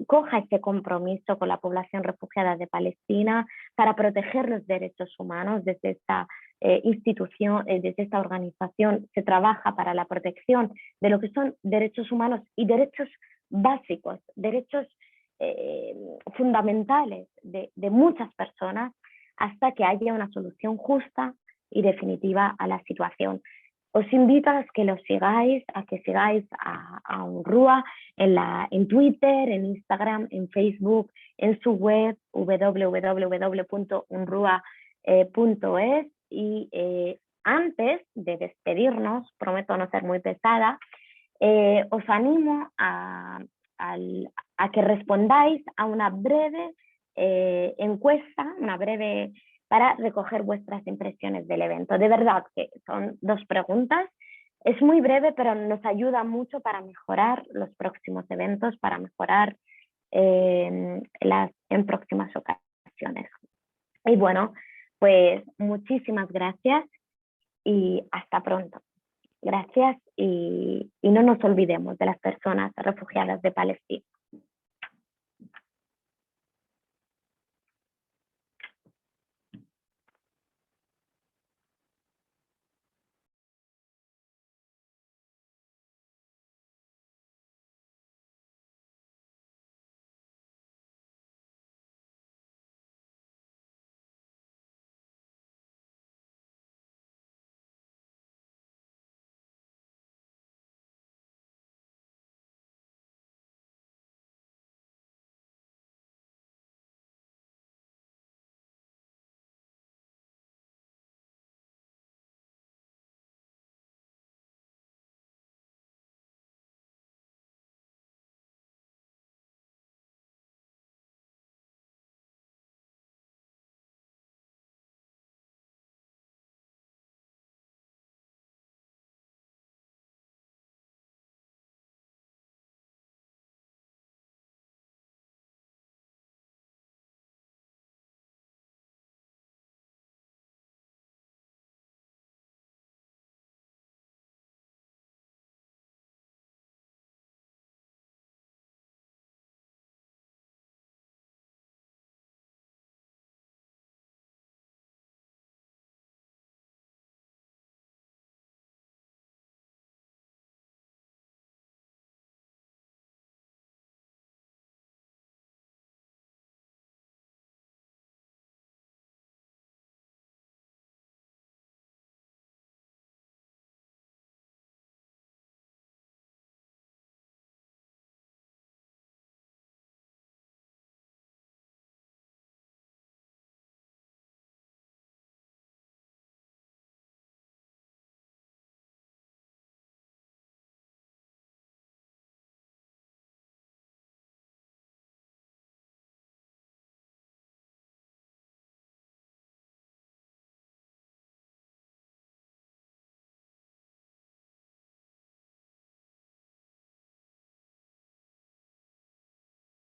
coja este compromiso con la población refugiada de Palestina para proteger los derechos humanos. Desde esta institución, desde esta organización se trabaja para la protección de lo que son derechos humanos y derechos básicos, derechos fundamentales de muchas personas, hasta que haya una solución justa y definitiva a la situación. Os invito a que lo sigáis, a que sigáis a UNRWA en Twitter, en Instagram, en Facebook, en su web www.unrwa.es. Y antes de despedirnos, prometo no ser muy pesada, os animo a que respondáis a una breve encuesta, para recoger vuestras impresiones del evento. De verdad que son 2 preguntas, es muy breve, pero nos ayuda mucho para mejorar los próximos eventos, para mejorar en próximas ocasiones. Y bueno, pues muchísimas gracias y hasta pronto. Gracias y no nos olvidemos de las personas refugiadas de Palestina.